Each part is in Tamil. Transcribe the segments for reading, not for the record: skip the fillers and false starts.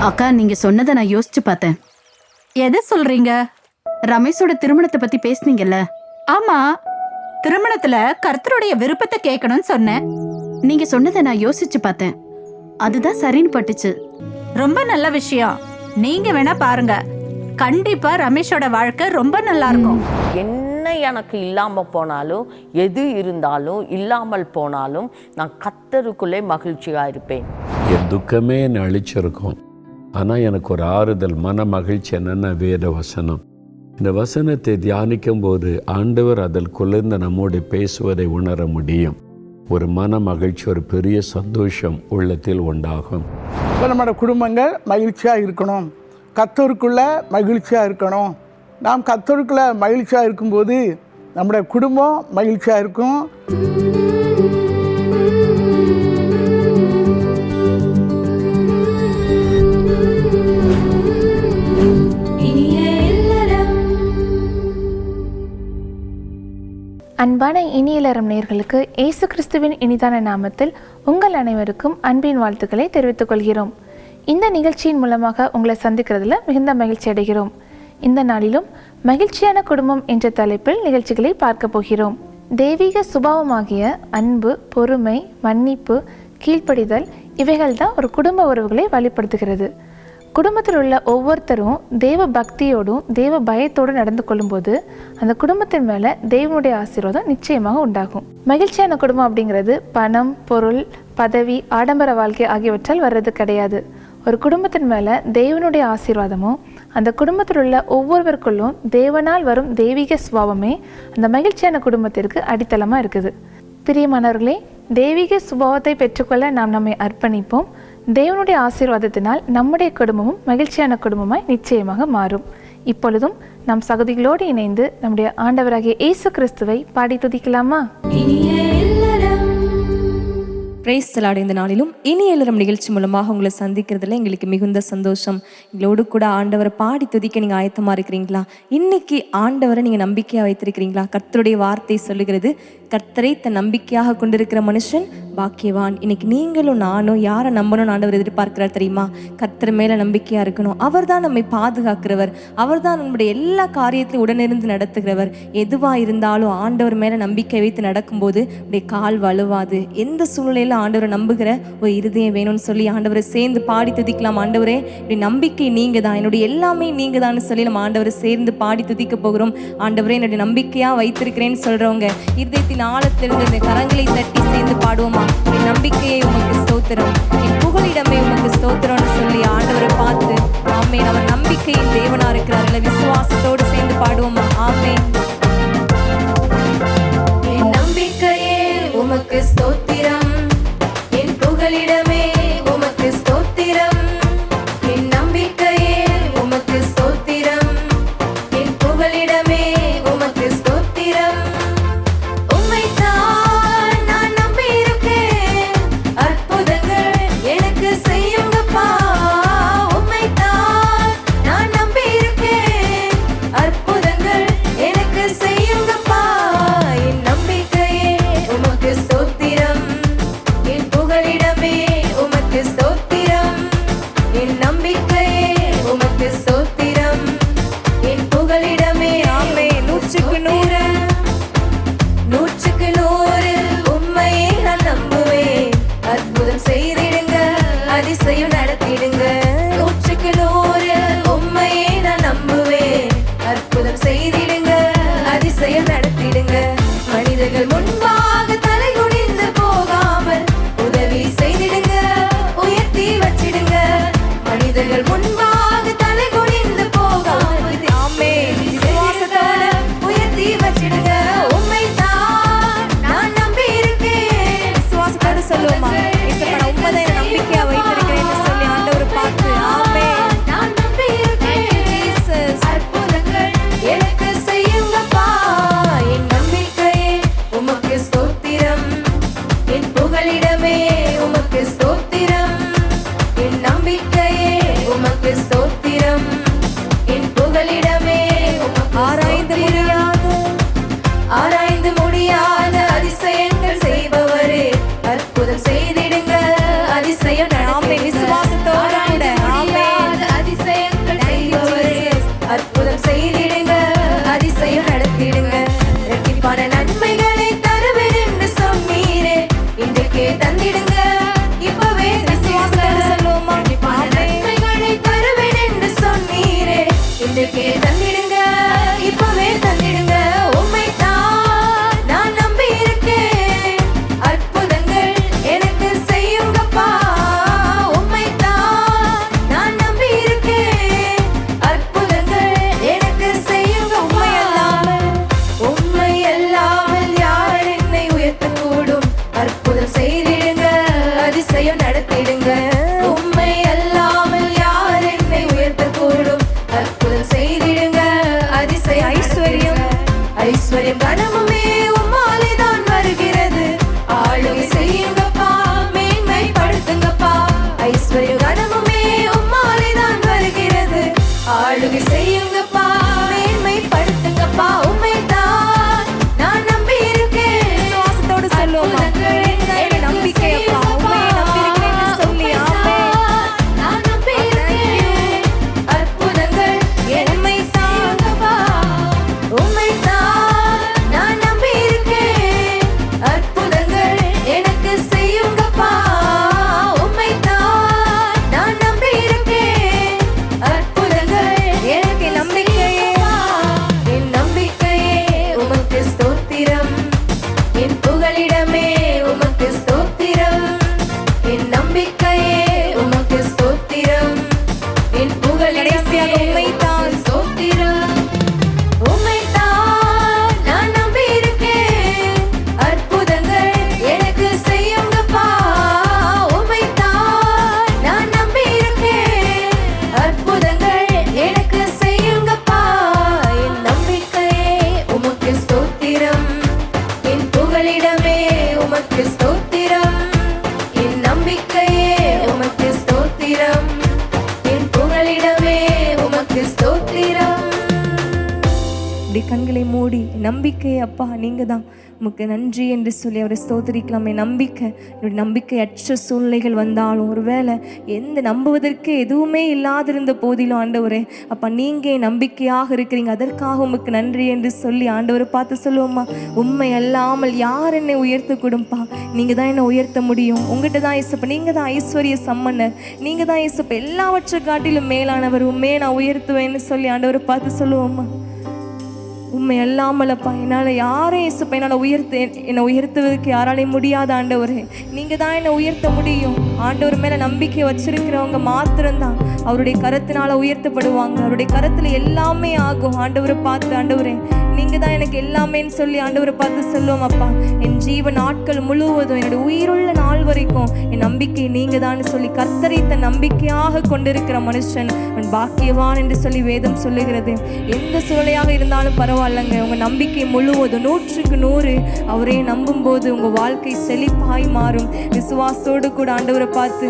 அக்கா, நீங்க சொன்னதை நான் யோசிச்சு பார்த்தேன். எதை சொல்றீங்க? ரமேஷோட திருமணத்தை பத்தி பேசுனீங்கல்ல? ஆமா, திருமணத்துல கர்த்தருடைய விருப்பத்தை கேட்கணும்னு சொன்னேன். நீங்க சொன்னதை நான் யோசிச்சு பார்த்தேன். அதுதான் சரின்னு பட்டுச்சு. ரொம்ப நல்ல விஷயம். நீங்க வேணா பாருங்க, கண்டிப்பா ரமேஷோட வாழ்க்கை ரொம்ப நல்லா இருக்கும். என்ன எனக்கு இல்லாம போனாலும், எது இருந்தாலும் இல்லாமல் போனாலும் நான் கர்த்தருக்குள்ளே மகிழ்ச்சியா இருப்பேன். என் துக்கமே என்னை அழிச்சிருக்கும். ஆனால் எனக்கு ஒரு ஆறுதல், மன மகிழ்ச்சி என்னென்ன வேத வசனம். இந்த வசனத்தை தியானிக்கும் போது ஆண்டவர் அதில் குளிர்ந்து நம்மோடு பேசுவதை உணர முடியும். ஒரு மன மகிழ்ச்சி, ஒரு பெரிய சந்தோஷம் உள்ளத்தில் உண்டாகும். இப்போ நம்மளோட குடும்பங்கள் மகிழ்ச்சியாக இருக்கணும், கர்த்தருக்குள்ள மகிழ்ச்சியாக இருக்கணும். நாம் கர்த்தருக்குள்ள மகிழ்ச்சியாக இருக்கும்போது நம்முடைய குடும்பம் மகிழ்ச்சியாக இருக்கும். அன்பான இனியலரம் நேயர்களுக்கு இயேசு கிறிஸ்துவின் இனிதான நாமத்தில் உங்கள் அனைவருக்கும் அன்பின் வாழ்த்துக்களை தெரிவித்துக் கொள்கிறோம். இந்த நிகழ்ச்சியின் மூலமாக உங்களை சந்திக்கிறதுல மிகுந்த மகிழ்ச்சி அடைகிறோம். இந்த நாளிலும் மகிழ்ச்சியான குடும்பம் என்ற தலைப்பில் நிகழ்ச்சிகளை பார்க்க போகிறோம். தெய்வீக சுபாவமாகிய அன்பு, பொறுமை, மன்னிப்பு, கீழ்ப்படிதல் இவைகள் தான் ஒரு குடும்ப உறவுகளை வழிப்படுத்துகிறது. குடும்பத்தில் உள்ள ஒவ்வொருத்தரும் தேவ பக்தியோடும் தேவ பயத்தோடு நடந்து கொள்ளும்போது அந்த குடும்பத்தின் மேலே தேவனுடைய ஆசீர்வாதம் நிச்சயமாக உண்டாகும். மகிழ்ச்சியான குடும்பம் அப்படிங்கிறது பணம், பொருள், பதவி, ஆடம்பர வாழ்க்கை ஆகியவற்றால் வர்றது கிடையாது. ஒரு குடும்பத்தின் மேலே தேவனுடைய ஆசீர்வாதமும் அந்த குடும்பத்தில் உள்ள ஒவ்வொருவருக்குள்ளும் தேவனால் வரும் தெய்வீக சுபாவமே அந்த மகிழ்ச்சியான குடும்பத்திற்கு அடித்தளமாக இருக்குது. பிரியமானவர்களே, தெய்வீக சுபாவத்தை பெற்றுக்கொள்ள நாம் நம்மை அர்ப்பணிப்போம். தேவனுடைய ஆசீர்வாதத்தினால் நம்முடைய குடும்பமும் மகிழ்ச்சியான குடும்பமாய் நிச்சயமாக மாறும். இப்பொழுதும் நம் சகோதரிகளோடு இணைந்து நம்முடைய ஆண்டவராகிய இயேசு கிறிஸ்துவை பாடி துதிக்கலாமா? Praise the Lord. இந்த நாளிலும் இனிய இல்லறம் நிகழ்ச்சி மூலமாக உங்களை சந்திக்கிறதுல எங்களுக்கு மிகுந்த சந்தோஷம். எங்களோடு கூட ஆண்டவரை பாடி துதிக்க நீங்கள் ஆயத்தமாக இருக்கிறீங்களா? இன்னைக்கு ஆண்டவரை நீங்கள் நம்பிக்கையாக வைத்திருக்கிறீங்களா? கர்த்தருடைய வார்த்தை சொல்லுகிறது, கர்த்தரை தன் நம்பிக்கையாக கொண்டிருக்கிற மனுஷன் பாக்கியவான். இன்னைக்கு நீங்களும் நானும் யாரை நம்பணும்னு ஆண்டவர் எதிர்பார்க்கிறார் தெரியுமா? கர்த்தர் மேலே நம்பிக்கையாக இருக்கணும். அவர் தான் நம்மை பாதுகாக்கிறவர். அவர் தான் நம்முடைய எல்லா காரியத்திலும் உடனிருந்து நடத்துகிறவர். எதுவாக இருந்தாலும் ஆண்டவர் மேலே நம்பிக்கை வைத்து நடக்கும்போது அப்படியே கால் வலுவாது. எந்த சூழ்நிலையில் ஆண்டவரை நம்புகிற ஒரு இருதயம் வேணும்னு சொல்லி ஆண்டவரை சேர்ந்து பாடி துதிக்கலாம். ஆண்டவரே, இப்படி நம்பிக்கை நீங்க தான், என்னுடைய எல்லாமே நீங்க தான் சொல்லி நம்ம ஆண்டவரை சேர்ந்து பாடி துதிக்க போகிறோம். ஆண்டவரே, என்னுடைய நம்பிக்கையா வைத்திருக்கிறேன்னு சொல்றவங்க இருதயத்தின் ஆழத்திலிருந்து இந்த கரங்களை தட்டி சேர்ந்து பாடுவோமா? என் நம்பிக்கையை உமக்கு ஸ்தோத்திரம், என் புகலிடமே உமக்கு ஸ்தோத்திரம்னு சொல்லி ஆண்டவரை பார்த்து ஆமே, அவர் நம்பிக்கையின் தேவனா இருக்கிறார்கள். விசுவாசத்தோடு சேர்ந்து பாடுவோமா? ஆமே. என் நம்பிக்கையே உமக்கு ஸ்தோத்திரம், என் புகலிடமே உமக்கு ஸ்தோத்திரம். என் நம்பிக்கையே உமக்கு ஸ்தோத்திரம், என் புகலிடமே உமக்கு ஸ்தோத்திரம். உம்மைத்தான் நான் நம்பியிருக்கேன், அற்புதங்கள் எனக்கு செய்யுங்கப்பா. உம்மைத்தான் நான் நம்பியிருக்கேன், அற்புதங்கள் எனக்கு செய்யுங்கப்பா. என் நம்பிக்கையே உமக்கு ஸ்தோத்திரம், என் புகலிடமே உமக்கு ஸ்தோத்திரம். என் நம்பிக்கையே உமக்கு ஸ்தோத்திரம், என் புகலிடமே. ஆமே. நூற்றுக்கு நூறு, நூற்றுக்கு நூறு உம்மையே நான் நம்புவேன். அற்புதம் செய்திடுங்க, அதிசயம் நடத்திடுங்க. நூற்றுக்கு நூறு உம்மையே நான் நம்புவேன். அற்புதம் செய்திடுங்க, அதிசயம் நடத்திடுங்க. மனிதர்கள் முன்பாக தலை குனிந்து போகாமல் உதவி செய்திடுங்க, உயர்த்தி வச்சிடுங்க. மனிதர்கள் முன்பாக தலை குனிந்து போகாமல் ஆமே விசுவாசத்தோட உயர்த்தி வச்சிடுங்க. உம்மைத்தான் நான் நம்பி இருக்கேன். விசுவாசத்தோடு சொல்லுவோமா? உண்மைதான், என் நம்பிக்கையா வைத்திருக்கிறேன்னு சொல்லி ஆண்டவரை பார்த்து ஆமே. நான் நம்பி இருக்கேன், அற்புதங்கள் எனக்கு செய்யுங்கப்பா. என் நம்பிக்கையே உமக்கு ஸ்தோத்திரம், என் புகலிடமே உமக்கு ஸ்தோத்திரம். என் நம்பிக்கையே உமக்கு ஸ்தோத்திரம், என் புகலிடமே உமக்கு ஆராய்ந்து முடியாத அதிசயங்கள் செய்பவரே, அற்புதம் செய்திட நம்பிக்கையை தந்திடுங்க, இப்பவே தந்திடுங்க. உம்மைத்தான் நான் நம்பி இருக்கேன், அற்புதங்கள் எனக்கு செய்யுங்கப்பா. உம்மைத்தான் நான் நம்பி இருக்கேன், அற்புதங்கள் எனக்கு செய்யுங்க. உம்மை அல்லாமல் யார் என்னை உயர்த்தக்கூடும்? அற்புதம் செய்திடுங்க, அதிசயம் நடத்திடுங்க. உம்மை அல்லாமல் யார் என்னை உயர்த்தக்கூடும்? அற்புதம் செய்திடுங்க, அதிசயம் ஐஸ்வர்யம் ஐஸ்வர்யம் கனமுமே உம்மாலே தான் வருகிறது. ஆளுகை செய்யுங்கப்பா, மேன்மைப்படுத்துங்கப்பா. ஐஸ்வர்யம் கனமுமே உம்மாலே தான் வருகிறது. ஆளுகை செய்யுங்கப்பா, மேன்மைப்படுத்துங்கப்பா. உம்மைத்தான் நான் நம்பி இருக்கேன். விசுவாசத்தோடு சொல்லுவோமா? என்னுடைய நம்பிக்கை அப்பா, உண்மையை நம்பி இருக்கிறேன்னு சொல்லி ஆமென். நான் நம்பி இருக்கேன், அற்புதங்கள் என்னை செய்யுங்கப்பா. உம்மைத்தான் நான் நம்பி இருக்கேன், அற்புதங்கள் எனக்கு செய்யுங்கப்பா. உம்மைத்தான் நான் நம்பி இருக்கேன், அற்புதங்கள் எனக்கு நம்பிக்கையே. என் நம்பிக்கையே உமக்கு ஸ்தோத்திரம், என் புகலிடமே உமக்கு ஸ்தோத்திரம். என் நம்பிக்கையே உமக்கு ஸ்தோத்திரம், என் புகலிடமே உம்மைத்தான் ஸ்தோத்திரம். உம்மைத்தான் நான் நம்பி இருக்கேன், அற்புதங்கள் எனக்கு செய்யுங்கப்பா. உம்மைத்தான் நான் நம்பி இருக்கேன், அற்புதங்கள் எனக்கு செய்யுங்கப்பா. என் நம்பிக்கையே உமக்கு ஸ்தோத்திரம், என் புகலிடமே உமக்கு ஸ்தோத்திரம். என் நம்பிக்கையே உமக்கு ஸ்தோத்திரம், என் புகலிடமே உமக்கு ஸ்தோத்திரம். இப்படி கண்களை மூடி நம்பிக்கை அப்பா நீங்க தான், உமக்கு நன்றி என்று சொல்லி அவரை ஸ்தோத்திரிக்கலாம். என் நம்பிக்கை, என்னுடைய நம்பிக்கையற்ற சூழ்நிலைகள் வந்தாலும், ஒருவேளை எந்த நம்புவதற்கு எதுவுமே இல்லாதிருந்த போதிலும் ஆண்டவரே அப்பா நீங்க என் நம்பிக்கையாக இருக்கிறீங்க, அதற்காக உமக்கு நன்றி என்று சொல்லி ஆண்டவரை பார்த்து சொல்லுவோமா? உண்மை அல்லாமல் யார் என்னை உயர்த்த கூடும்பா? நீங்க தான் என்னை உயர்த்த முடியும். உங்ககிட்ட தான் இயேசப்பா, நீங்க தான் ஐஸ்வர்ய சம்மன்னர், நீங்க தான் இயேசப்பா எல்லாவற்றை காட்டிலும் மேலானவர். உண்மையை நான் உயர்த்துவேன்னு சொல்லி ஆண்டவரை பார்த்து சொல்லுவோமா? உண்மை அல்லாமலப்பா என்னால் யாரையும் இயேசுப்பா என்னால் என்னை உயர்த்துவதற்கு யாராலையும் முடியாத ஆண்டவரே, நீங்கள் தான் என்னை உயர்த்த முடியும். ஆண்டவர் மேலே நம்பிக்கை வச்சிருக்கிறவங்க மாத்திரம்தான் அவருடைய கரத்தினால் உயர்த்தப்படுவாங்க. அவருடைய கரத்தில் எல்லாமே ஆகும். ஆண்டவரை பார்த்து ஆண்டவரே நீங்கள் தான் எனக்கு எல்லாமேன்னு சொல்லி ஆண்டவரை பார்த்து சொல்லுவோம். அப்பா என் ஜீவ நாட்கள் முழுவதும் என்னுடைய உயிருள்ள நாள் வரைக்கும் என் நம்பிக்கை நீங்கள் தான் சொல்லி கர்த்தரை தன் நம்பிக்கையாக கொண்டிருக்கிற மனுஷன் அவன் பாக்கியவான் என்று சொல்லி வேதம் சொல்லுகிறது. எந்த சூழ்நிலையாக இருந்தாலும் பரவாயில்லைங்க, உங்கள் நம்பிக்கை முழுவதும் 100க்கு 100 அவரே நம்பும்போது உங்கள் வாழ்க்கை செழிப்பாய் மாறும். விசுவாசத்தோடு கூட ஆண்டவரை பார்த்து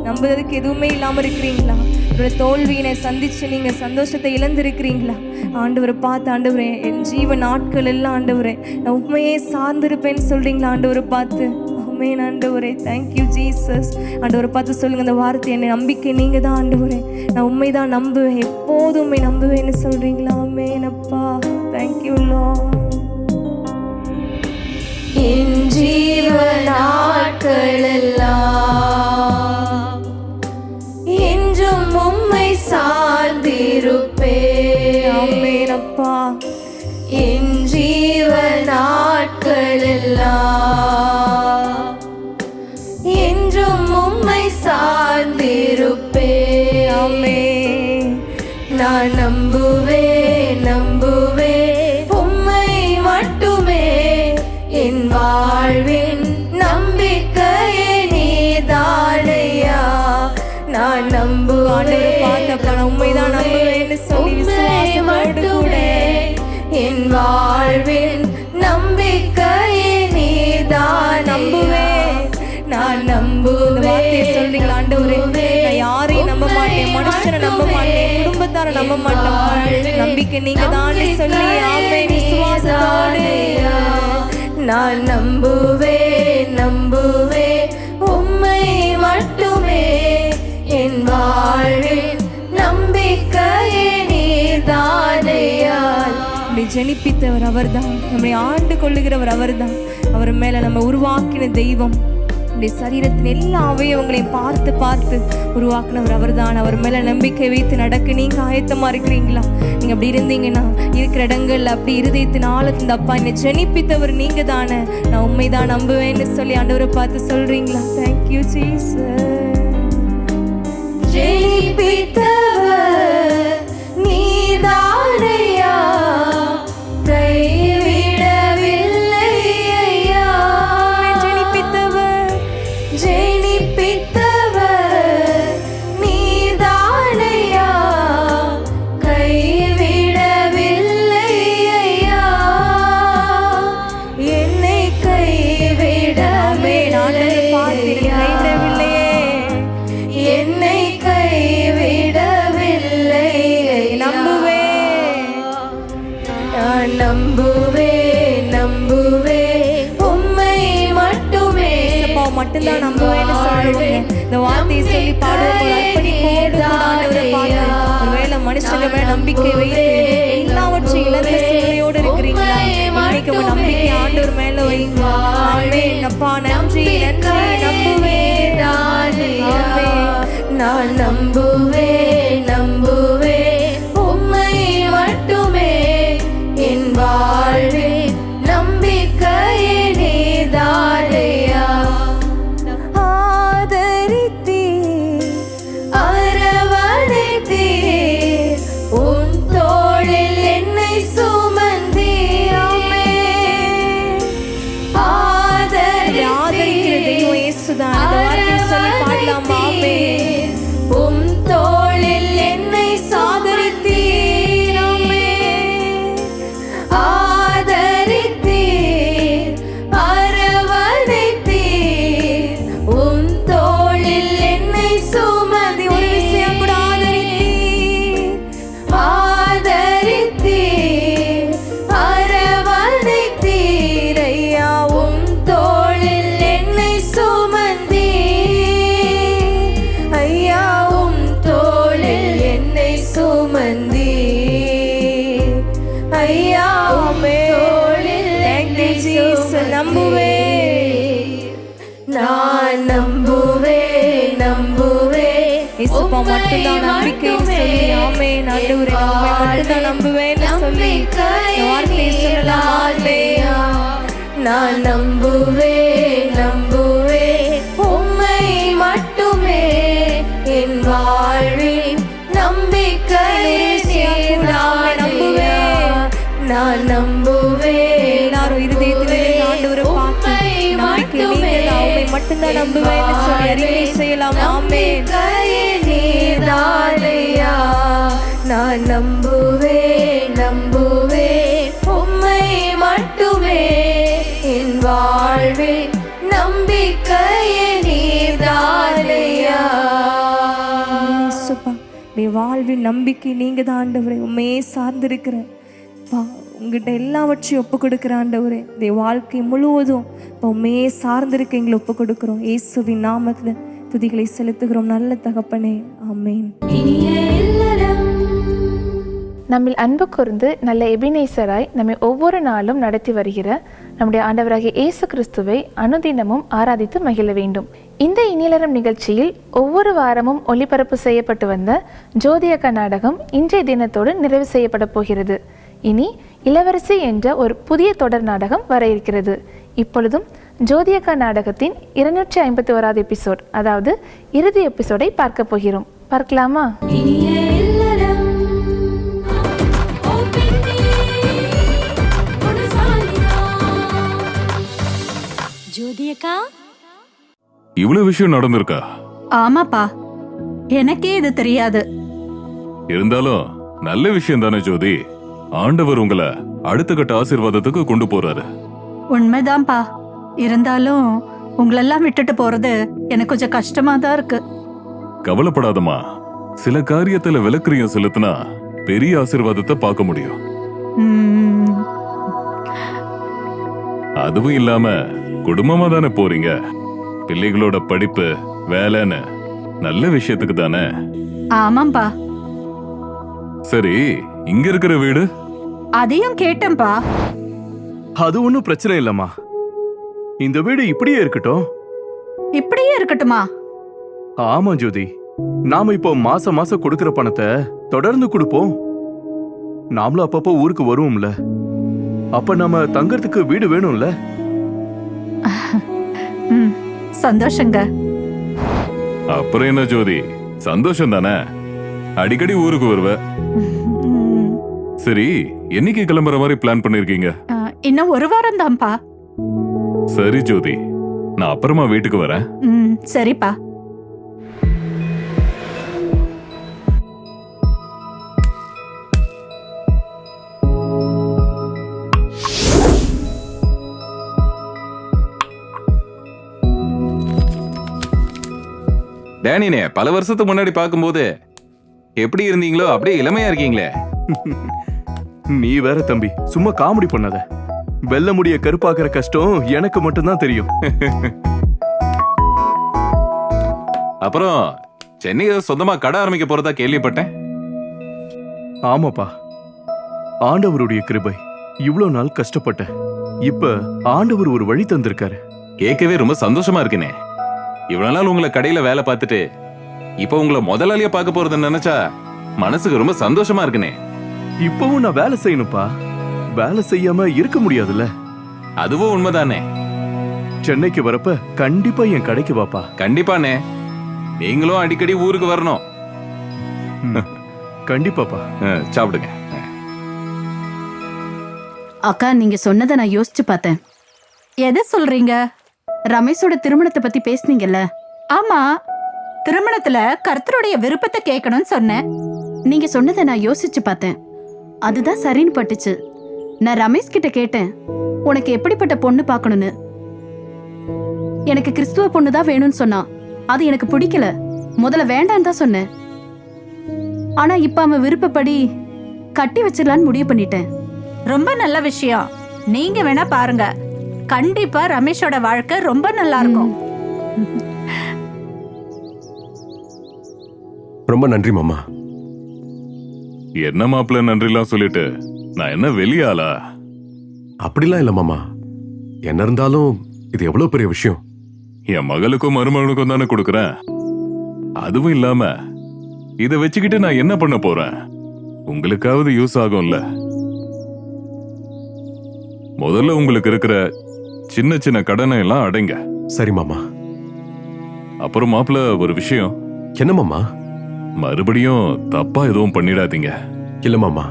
நம்புறதுக்கு எதுவுமே இல்லாமல் இருக்கிறீங்களா? ஒரு தோல்வியினை சந்திச்சு நீங்கள் சந்தோஷத்தை இழந்திருக்கிறீங்களா? ஆண்டவரை பார்த்து ஆண்டவரே என் ஜீவ நாட்கள் எல்லாம் ஆண்டவரே நான் உண்மையே சார்ந்திருப்பேன்னு சொல்கிறீங்களா? ஆண்டவரை பார்த்து ஆமென் ஆண்டவரே, தேங்க்யூ ஜீசஸ். ஆண்டவரை பார்த்து சொல்லுங்கள் இந்த வார்த்தை, என்னை நம்பிக்கை நீங்கள் தான் ஆண்டவரே, நான் உண்மை தான் நம்புவேன், எப்போதும் உண்மை நம்புவேன்னு சொல்கிறீங்களா? ஆமென் அப்பா, தேங்க்யூ லார்ட். என் ஜீவ நாட்களெல்லாம் என்றும் உம்மை சார்ந்திருப்பேன். ஆமென் அப்பா. என் ஜீவ நாட்களெல்லாம் என்றும் உம்மை சார்ந்திருப்பேன். ஆமென். நான் நம்புவேன் நம்புவேன் உம்மை மட்டுமே, என் வாழ்வின் நம்பிக்கையே நீதானையா. நான் நம்புவேன் பார்த்தப்ப நான் உண்மைதான் நம்புவேன்னு சொல்லி விசுவாசத்தோடு கூட என் வாழ்வின் நம்பிக்கையே நீதான். நம்புவேன் நான் நம்புவேன். சொல்றீங்களா ஆண்டவரே, நான் யாரையும் நம்ப மாட்டேன், மனுஷனை நம்ப மாட்டேன், குடும்பத்தார நம்ப மாட்டேன், நம்பிக்கை நீங்க தான் சொல்லி ஆமென் விசுவாசத்தோடு நான் நம்புவேன் நம்புவேன் உம்மை மட்டுமே, என் வாழ்வின் நம்பிக்கையே நீதானையா. நம்மை ஜெனிப்பித்தவர் அவர்தான், நம்மை ஆண்டு கொள்ளுகிறவர் அவர்தான், அவர் மேல நம்ம உருவாக்கின தெய்வம் உங்களுடைய சரீரத்தின் எல்லா அவயவங்களையும் பார்த்து பார்த்து உருவாக்குனவர் அவர்தான். அவர் மேல நம்பிக்கை வைத்து நடக்க நீங்க ஆயத்தமா இருக்கிறீங்களா? நீங்க அப்படி இருந்தீங்கன்னா இருக்கிற இடங்கள்ல அப்படி இருதயத்தின் ஆழத்தின் அப்பா என்னை ஜெனிப்பித்தவர் நீங்க தானே, நான் உண்மைதான் நம்புவேன்னு சொல்லி ஆண்டவரை பார்த்து சொல்றீங்களா? Thank you Jesus. ஜெனிப்பித்தவர் நீதானையா, கைவிடவில்லை ஐயா. ஜெனிப்பித்தவர் ஜெனிப்பித்தவர் நீதானையா, கைவிடவில்லை ஐயா. என்னை கைவிடவில்லை, என்னை கைவிடவில்லை. நான் நம்புவேன் நம்புவேன் உம்மை மட்டுமே, மட்டும்தான் நம்புவேன்னு சொல்லுவாங்க. இந்த வார்த்தையை சொல்லி பாடுவோம். ஒருவேளை மனுஷங்க மேல நம்பிக்கை வைத்து எல்லாவற்றையும் இழந்த சூழ்நிலையோடு இருக்கிறீங்களா? இன்னைக்கு உங்க நம்பிக்கை ஆண்டவர் மேல வைங்க. அப்பா நன்றி நன்றி, நம்புவேன் நான் நம்புவேன் நம்புவேன் உம்மை மட்டுமே, என் வாழ்வில் நம்பிக்கையே நீதானையா. ஆதரித்தீர் அரவணைத்தீர், உன் தோளில் என்னை சுமந்தீராமே. ஆதரிக்கிற தெய்வம் இயேசுதான். அந்த வார்த்தையை சொல்லி பாடலாமா? உம் தோளில் என்னை சாதரித்தீராமே. ஆதரித்தீர் அரவணைத்தீர், உம் தோளில் என்னை சுமந்தீர். ஒரு விஷயம் கூட ஆதரித்தீர் அரவணைத்தீர் ஐயா, உம் தோளில் என்னை சுமந்தீர் ஐயா, உம் தோளில் என்னை சுமந்தீர் ஐயா, உம் தோளில் என்னை சுமந்தீர். நான் நம்புவேன் நம்புவேன் இயேசுப்பா மட்டும்தான் நம்பிக்கைன்னு சொல்லி ஆமென். ஆண்டவரே நான் உம்மை மட்டும்தான் நம்புவேன்னு சொல்லி இந்த வார்த்தையை சொல்லலாம். நான் நம்புவேன் நம்புவேன் உம்மை மட்டுமே, என் வாழ்வில் நம்பிக்கையே நம்புவேன். நான் நம்புவேன். எல்லாரும் இருதயத்திலே ஆண்டவரை பார்த்து நம்பிக்கை நீங்கதான், உம்மை மட்டும்தான் நம்புவேன்னு சொல்லி அறிக்கை செய்யலாம். ஆமென். நீதானையா, நான் நம்புவேன் நம்புவேன் உம்மை மட்டுமே, என் வாழ்வில் நம்பிக்கையே நீதானையா. இயேசுப்பா உடைய வாழ்வின் நம்பிக்கை நீங்க தான் ஆண்டவரே. உண்மையே சார்ந்திருக்கிறேன் பா, உங்ககிட்ட எல்லாவற்றையும் ஒப்பு கொடுக்குற ஆண்டவரே. இந்த வாழ்க்கை முழுவதும் இப்போ உண்மையே சார்ந்திருக்க எங்களை ஒப்பு கொடுக்குறோம். இயேசுவின் நாமத்துல துதிகளை செலுத்துகிறோம் நல்ல தகப்பனே, ஆமென். நம்மில் அன்பு கூர்ந்து நல்ல எபினேசராய் நம்மை ஒவ்வொரு நாளும் நடத்தி வருகிற நம்முடைய ஆண்டவராகிய இயேசு கிறிஸ்துவை அனுதினமும் ஆராதித்து மகிழ வேண்டும். இந்த இனியலரம் நிகழ்ச்சியில் ஒவ்வொரு வாரமும் ஒளிபரப்பு செய்யப்பட்டு வந்த ஜோதியக்கா நாடகம் இன்றைய தினத்தோடு நிறைவு செய்யப்பட போகிறது. இனி இளவரசி என்ற ஒரு புதிய தொடர் நாடகம் வர இருக்கிறது. இப்பொழுதும் ஜோதியக்கா நாடகத்தின் 251வது எபிசோட், அதாவது இறுதி எபிசோடை பார்க்க போகிறோம். பார்க்கலாமா? ஜோதியக்கா, இவ்வளவு விஷயம் நடந்திருக்கா? ஆமாப்பா, எனக்கே இது தெரியாது. இருந்தாலும் நல்ல விஷயம் தானே ஜோதி. ஆண்டவர் உங்களை அடுத்த கட்ட ஆசீர்வாதத்துக்கு கொண்டு போறாரு. உண்மைதான்ப்பா. இருந்தாலும் உங்களெல்லாம் விட்டுட்டு போறது எனக்கு கொஞ்சம் கஷ்டமா தான் இருக்கு. கவலைப்படாதம்மா, சில காரியத்துல விலக்கிரியம் செலுத்தினா பெரிய ஆசீர்வாதத்தை பார்க்க முடியும். அதுவும் இல்லாம குடும்பமா தானே போறீங்க. பிள்ளைகளோட படிப்பு வேலைன்னு நல்ல விஷயத்துக்கு தானே. ஆமாம்பா. சரி, இங்க இருக்கிற வீடு? அதையும் கேட்டேன்பா. அது ஒன்றும் பிரச்சனை இல்லம்மா, இந்த வீடு இப்படியே இருக்கட்டும். இப்படியே இருக்கட்டுமா? ஆமா ஜோதி, நாம இப்போ மாசம் மாசம் கொடுக்கிற பணத்தை தொடர்ந்து கொடுப்போம். நாமளும் அப்பப்போ ஊருக்கு வருவோம்ல, அப்ப நாம தங்கறதுக்கு வீடு வேணும்ல. சந்தோஷங்க. அப்புறம் என்ன ஜோதி, சந்தோஷம் தானே? அடிக்கடி ஊருக்கு வருவ. சரி, என்னைக்கு கிளம்புற மாதிரி பிளான் பண்ணிருக்கீங்க? இன்னும் ஒரு வாரம் தான்ப்பா. சரி ஜோதி, நான் அப்புறமா வீட்டுக்கு வரேன். சரிப்பா. டேனினே, பல வருஷத்துக்கு முன்னாடி பார்க்கும்போது எப்படி இருந்தீங்களோ அப்படியே இளமையா இருக்கீங்களே. நீ வேற தம்பி, சும்மா காமெடி பண்ணாத. வெள்ள முடிய கருப்பாக்குற கஷ்டம் எனக்கு மட்டும்தான் தெரியும். அப்புறம் சென்னையில சொந்தமா கடை ஆரம்பிக்க போறதா கேள்விப்பட்டேன். ஆமாப்பா, ஆண்டவருடைய கிருபை. இவ்வளவு நாள் கஷ்டப்பட்டேன், இப்ப ஆண்டவர் ஒரு வழி தந்திருக்காரு. கேட்கவே ரொம்ப சந்தோஷமா இருக்குனே. இவ்வளவு நாள் உங்களை கடையில வேலை பார்த்துட்டு இப்ப உங்களை முதலாளியா பார்க்க போறதுன்னு நினைச்சா மனசுக்கு ரொம்ப சந்தோஷமா இருக்குனே. இப்பவும் நான் வேலை செய்யணும்ப்பா, வேலை செய்யாம இருக்க முடியாதுல்ல. அதுவும் உண்மைதானே. சென்னைக்கு வரப்ப கண்டிப்பா என் கடைக்கு வாப்பா. கண்டிப்பானே, நீங்களும் அடிக்கடி ஊருக்கு வரணும். கண்டிப்பாப்பா. சாப்பிடுங்க. அக்கா, நீங்க சொன்னதை நான் யோசிச்சு பார்த்தேன். எதை சொல்றீங்க? ரமேஷோட திருமணத்தை பத்தி பேசுனீங்கல்ல? ஆமா, திருமணத்துல கர்த்தருடைய விருப்பத்தை கேட்கணும்னு சொன்னேன். நீங்க சொன்னதை நான் யோசிச்சு பார்த்தேன். அதுதான் சரின்னு பட்டுச்சு. நான் ரமேஷ் கிட்ட கேட்டேன், உனக்கு எப்படிப்பட்ட பொண்ணு பார்க்கணும்னு. எனக்கு கிறிஸ்துவ பொண்ணு தான் வேணும்னு சொன்னான். அது எனக்கு பிடிக்கல, முதல்ல வேண்டான்னு தான் சொன்னேன். ஆனா இப்ப அவன் விருப்பப்படி கட்டி வச்சிடலான்னு முடிவு பண்ணிட்டேன். ரொம்ப நல்ல விஷயம். நீங்க வேணா பாருங்க, கண்டிப்பா ரமேஷோட வாழ்க்கை ரொம்ப நல்லா இருக்கும். ரொம்ப நன்றி மாமா. என்ன மாப்பிள்ள நன்றிலாம் சொல்லிட்டு நான் என்ன வெளியாளா? அப்படிலாம் இல்ல மாமா, என்ன இருந்தாலும் இது எவ்வளவு பெரிய விஷயம். என் மகளுக்கும் மருமகனுக்கும் தானே கொடுக்கறேன். அதுவும் இல்லாம இதை வச்சுக்கிட்டு நான் என்ன பண்ண போறேன்? உங்களுக்காவது யூஸ் ஆகும்ல. முதல்ல உங்களுக்கு இருக்கிற சின்ன சின்ன கடனை எல்லாம் அடைங்க. சரி மாமா. அப்புறம் மாப்பிள்ள, ஒரு விஷயம். என்ன மாமா? மறுபடியும் தப்பா எதுவும் பண்ணிடாதீங்க. இல்ல மாமா,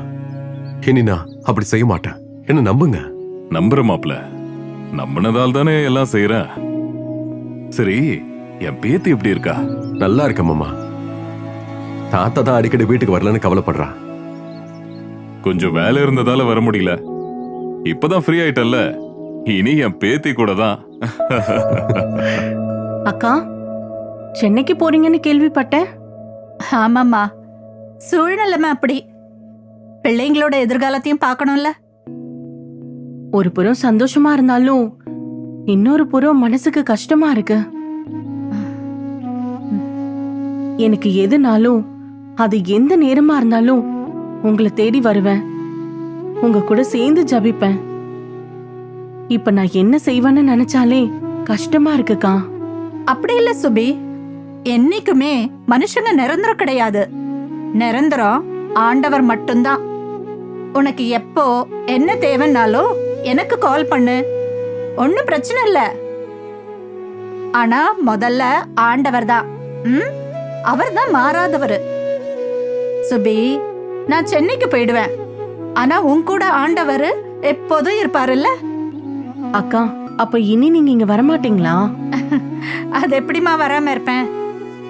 இனி நான் அப்படி செய்ய மாட்டேன், என்ன நம்புங்க. நம்புற மாப்பிள்ள, நம்பினதால் தானே எல்லாம் செய்யறேன். சரி, என் பேத்தி எப்படி இருக்கா? நல்லா இருக்க மாமா. தாத்தா தான் அடிக்கடி வீட்டுக்கு வரலன்னு கவலைப்படுறா. கொஞ்சம் வேலை இருந்ததால வர முடியல. இப்பதான் ஃப்ரீ ஆயிட்டல்ல, இனி என் பேத்தி கூட தான். அக்கா, சென்னைக்கு போறீங்கன்னு கேள்விப்பட்டேன். ஆமாம்மா, சூழ்நிலைமை அப்படி. பிள்ளைங்களோட எதிர்காலத்தையும் பார்க்கணும்ல. ஒரு புறம் சந்தோஷமா இருந்தாலும் இன்னொரு புறம் மனசுக்கு கஷ்டமா இருக்கு. எனக்கு எதுனாலும் அது எந்த நேரமா இருந்தாலும் உங்களை தேடி வருவேன், உங்க கூட சேர்ந்து ஜபிப்பேன். இப்ப நான் என்ன செய்வேன்னு நினைச்சாலே கஷ்டமா இருக்குக்கா. அப்படி இல்ல சுபி, என்னைக்குமே மனுஷங்க நிரந்தரம் கிடையாது. நிரந்தரம் ஆண்டவர் மட்டும்தான். உனக்கு எப்போ என்ன தேவைன்னாலும் எனக்கு கால் பண்ணு, ஒன்னும் பிரச்சனை இல்ல. ஆனா முதல்ல ஆண்டவர் தான். அவர் தான் மாறாதவர். சுபி, நான் சென்னைக்கு போயிடுவேன், ஆனா உன் கூட ஆண்டவர் எப்போதும் இருப்பாருல்ல. அக்கா, அப்ப இனி நீங்க இங்க வரமாட்டீங்களா? அது எப்படிமா வராம இருப்பேன்?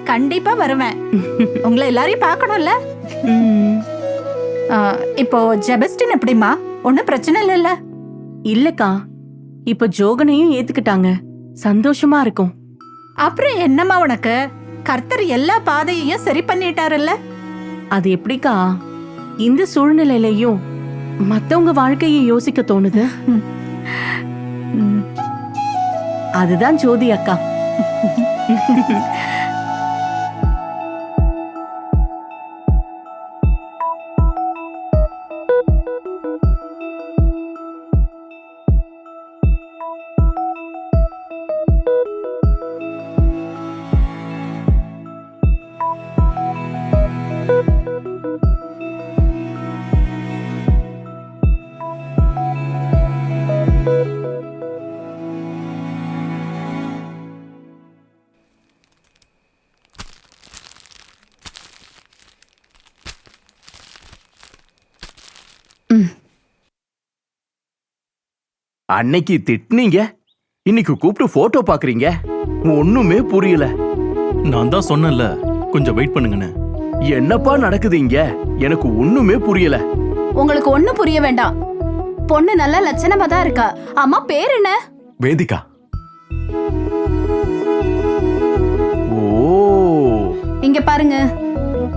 கண்டிப்பா வருவேன். உங்களை எல்லாரையும் பார்க்கணும்ல. இப்போ ஜெபஸ்டின் எப்படிமா? ஒன்னும் பிரச்சனை இல்லைல்ல? இல்லக்கா, இப்ப ஜோகனையும் ஏத்துக்கிட்டாங்க, சந்தோஷமா இருக்கும். அப்புறம் என்னம்மா உனக்கு? கர்த்தர் எல்லா பாதையையும் சரி பண்ணிட்டாருல்ல. அது எப்படிக்கா இந்த சூழ்நிலையிலையும் மத்தவங்க வாழ்க்கையை யோசிக்க தோணுது? அதுதான் ஜோதி அக்கா. அன்னைக்கு திட்டுனீங்க, இன்னைக்கு கூப்பிட்டு போட்டோ பாக்குறீங்க. ஒண்ணுமே புரியல. நான் தான் சொன்னேன்ல, கொஞ்சம் வெயிட் பண்ணுங்கன்னு. என்னப்பா நடக்குது இங்க? எனக்கு ஒண்ணுமே புரியல. உங்களுக்கு ஒண்ணும் புரிய வேண்டாம். பொண்ணு நல்ல லட்சணமா தான் இருக்கா. அம்மா பேர் என்ன? வேதிகா. ஓ, இங்க பாருங்க,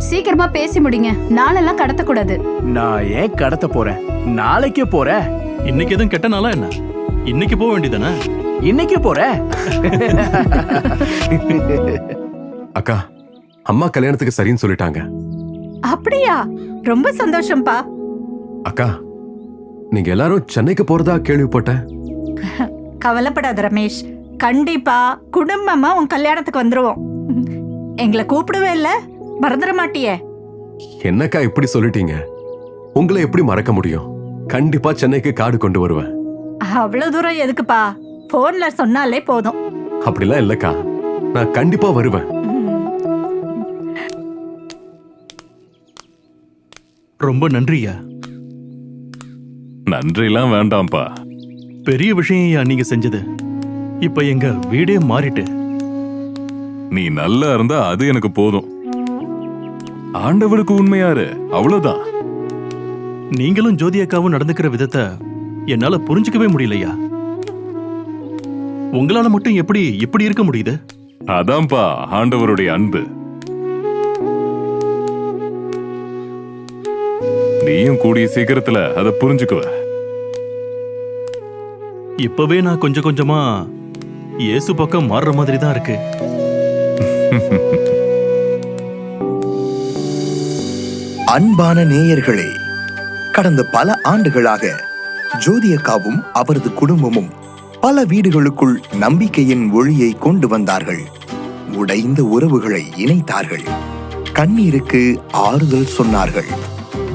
சீக்கிரமா பேசி முடிங்க. நாளெல்லாம் கடத்தக்கூடாது. நான் ஏன் கடத்த போறேன்? நாளைக்கே போறேன். இன்னைக்கு எதுவும் கெட்ட நாளா என்ன? இன்னைக்கு போக வேண்டியதானே? இன்னைக்கு போறேன். அக்கா, அம்மா கல்யாணத்துக்கு சரின்னு சொல்லிட்டாங்க. அப்படியா? ரொம்ப சந்தோஷம்பா. அக்கா, நீங்க எல்லாரும் சென்னைக்கு போறதா கேள்விப்பட்டேன். கவலைப்படாத ரமேஷ், கண்டிப்பா குடும்பமா உன் கல்யாணத்துக்கு வந்துருவோம். எங்களை கூப்பிடவே இல்ல, மறந்துட மாட்டியே? என்னக்கா இப்படி சொல்லிட்டீங்க? உங்களை எப்படி மறக்க முடியும்? கண்டிப்பா சென்னைக்கு கார்டு கொண்டு வருவேன். அவ்வளவு தூரம் எதுக்குப்பா? போன்ல சொன்னாலே போதும். அப்படிலாம் இல்லக்கா, நான் கண்டிப்பா வருவேன். ரொம்ப நன்றியா. நன்றிலாம் வேண்டாம்ப்பா. பெரிய விஷயம் நீங்க செஞ்சது. இப்ப எங்க வீடே மாறிட்டு. நீ நல்லா இருந்தா அது எனக்கு போதும். ஆண்டவருக்கு உண்மையாரு, அவ்வளவுதான். நீங்களும் ஜோதி அக்காவும் நடந்துக்கிற விதத்தை என்னால புரிஞ்சுக்கவே முடியலையா. உங்களால மட்டும் எப்படி இப்படி இருக்க முடியுது? அதான்ப்பா ஆண்டவருடைய அன்பு. நீயும் கூடிய சீக்கிரத்துல அதை புரிஞ்சுக்குவ. இப்பவே நான் கொஞ்சம் கொஞ்சமா இயேசு பக்கம் மாறுற மாதிரி தான் இருக்கு. அன்பான நேயர்களே, கடந்த பல ஆண்டுகளாக ஜோதி அக்காவும் அவரது குடும்பமும் பல வீடுகளுக்குள் நம்பிக்கையின் ஒளியை கொண்டு வந்தார்கள். உடைந்த உறவுகளை இணைத்தார்கள். கண்ணீருக்கு ஆறுதல் சொன்னார்கள்.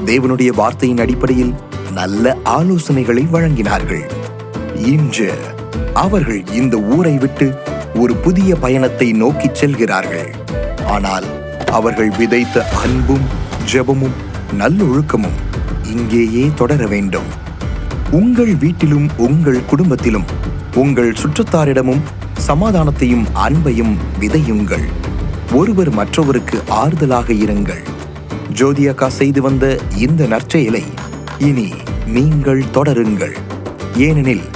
தேவனுடைய வார்த்தையின் அடிப்படையில் நல்ல ஆலோசனைகளை வழங்கினார்கள். இன்று அவர்கள் இந்த ஊரை விட்டு ஒரு புதிய பயணத்தை நோக்கி செல்கிறார்கள். ஆனால் அவர்கள் விதைத்த அன்பும் ஜெபமும் நல்லொழுக்கமும் இங்கேயே தொடர வேண்டும். உங்கள் வீட்டிலும் உங்கள் குடும்பத்திலும் உங்கள் சுற்றத்தாரிடமும் சமாதானத்தையும் அன்பையும் விதையுங்கள். ஒருவர் மற்றவருக்கு ஆறுதலாக இருங்கள். ஜோதி அக்கா செய்து வந்த இந்த நற்செயலை இனி நீங்கள் தொடருங்கள். ஏனெனில்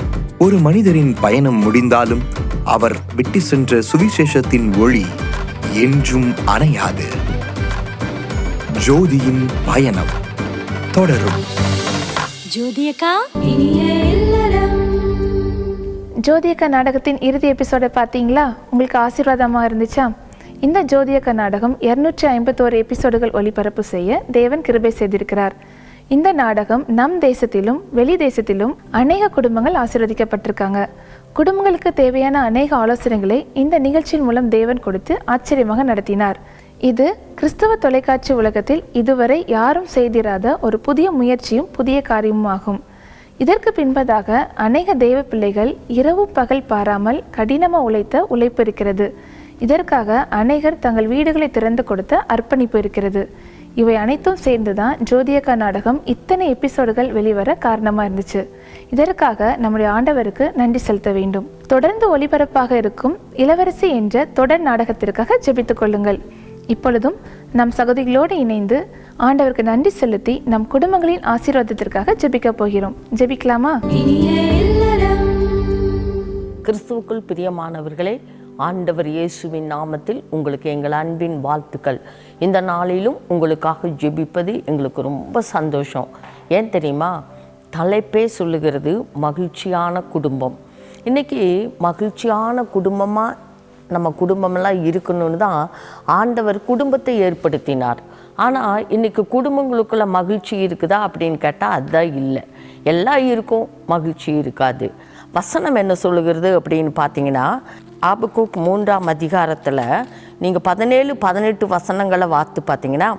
ஒரு மனிதரின் பயணம் முடிந்தாலும் அவர் விட்டு சென்ற சுவிசேஷத்தின் ஒளி என்றும் அணையாது. ஜோதியின் பயணம் தொடரும். ஜோதியக்கா நாடகத்தின் இறுதி எபிசோடை பார்த்தீங்களா? உங்களுக்கு ஆசீர்வாதமாக இருந்துச்சா? இந்த ஜோதியக்கா நாடகம் 251 எபிசோடுகள் ஒளிபரப்பு செய்ய தேவன் கிருபை செய்திருக்கிறார். இந்த நாடகம் நம் தேசத்திலும் வெளி தேசத்திலும் அநேக குடும்பங்கள் ஆசீர்வதிக்கப்பட்டிருக்காங்க. குடும்பங்களுக்கு தேவையான அநேக ஆலோசனைகளை இந்த நிகழ்ச்சியின் மூலம் தேவன் கொடுத்து ஆச்சரியமாக நடத்தினார். இது கிறிஸ்தவ தொலைக்காட்சி உலகத்தில் இதுவரை யாரும் செய்திராத ஒரு புதிய முயற்சியும் புதிய காரியமும் ஆகும். இதற்கு பின்பதாக அநேக தெய்வ பிள்ளைகள் இரவு பகல் பாராமல் கடினமாக உழைத்த உழைப்பு இருக்கிறது. இதற்காக அநேகர் தங்கள் வீடுகளை திறந்து கொடுத்த அர்ப்பணிப்பு இருக்கிறது. இவை அனைத்தும் சேர்ந்து தான் ஜோதியக்கா நாடகம் இத்தனை எபிசோடுகள் வெளிவர காரணமாக இருந்துச்சு. இதற்காக நம்முடைய ஆண்டவருக்கு நன்றி செலுத்த வேண்டும். தொடர்ந்து ஒளிபரப்பாக இருக்கும் இளவரசி என்ற தொடர் நாடகத்திற்காக ஜெபித்துக் கொள்ளுங்கள். இப்பொழுதும் நம் சகோதரிகளோடு இணைந்து ஆண்டவருக்கு நன்றி செலுத்தி நம் குடும்பங்களின் ஆசீர்வாதத்திற்காக ஜெபிக்க போகிறோம். ஜெபிக்கலாமா? கிறிஸ்துவுக்குள் பிரியமானவர்களே, ஆண்டவர் இயேசுவின் நாமத்தில் உங்களுக்கு எங்கள் அன்பின் வாழ்த்துக்கள். இந்த நாளிலும் உங்களுக்காக ஜெபிப்பது எங்களுக்கு ரொம்ப சந்தோஷம். ஏன் தெரியுமா? தலைப்பே சொல்லுகிறது மகிழ்ச்சியான குடும்பம். இன்றைக்கி மகிழ்ச்சியான குடும்பமாக நம்ம குடும்பமெல்லாம் இருக்கணும்னு தான் ஆண்டவர் குடும்பத்தை ஏற்படுத்தினார். ஆனால் இன்றைக்கி குடும்பங்களுக்குள்ள மகிழ்ச்சி இருக்குதா அப்படின்னு கேட்டால் அதுதான் இல்லை. எல்லாம் இருக்கும், மகிழ்ச்சி இருக்காது. வசனம் என்ன சொல்லுகிறது அப்படின்னு பார்த்தீங்கன்னா, ஆபக்கூக் 3ஆம் அதிகாரத்தில் நீங்கள் 17-18 வசனங்களை வார்த்து பார்த்தீங்கன்னா,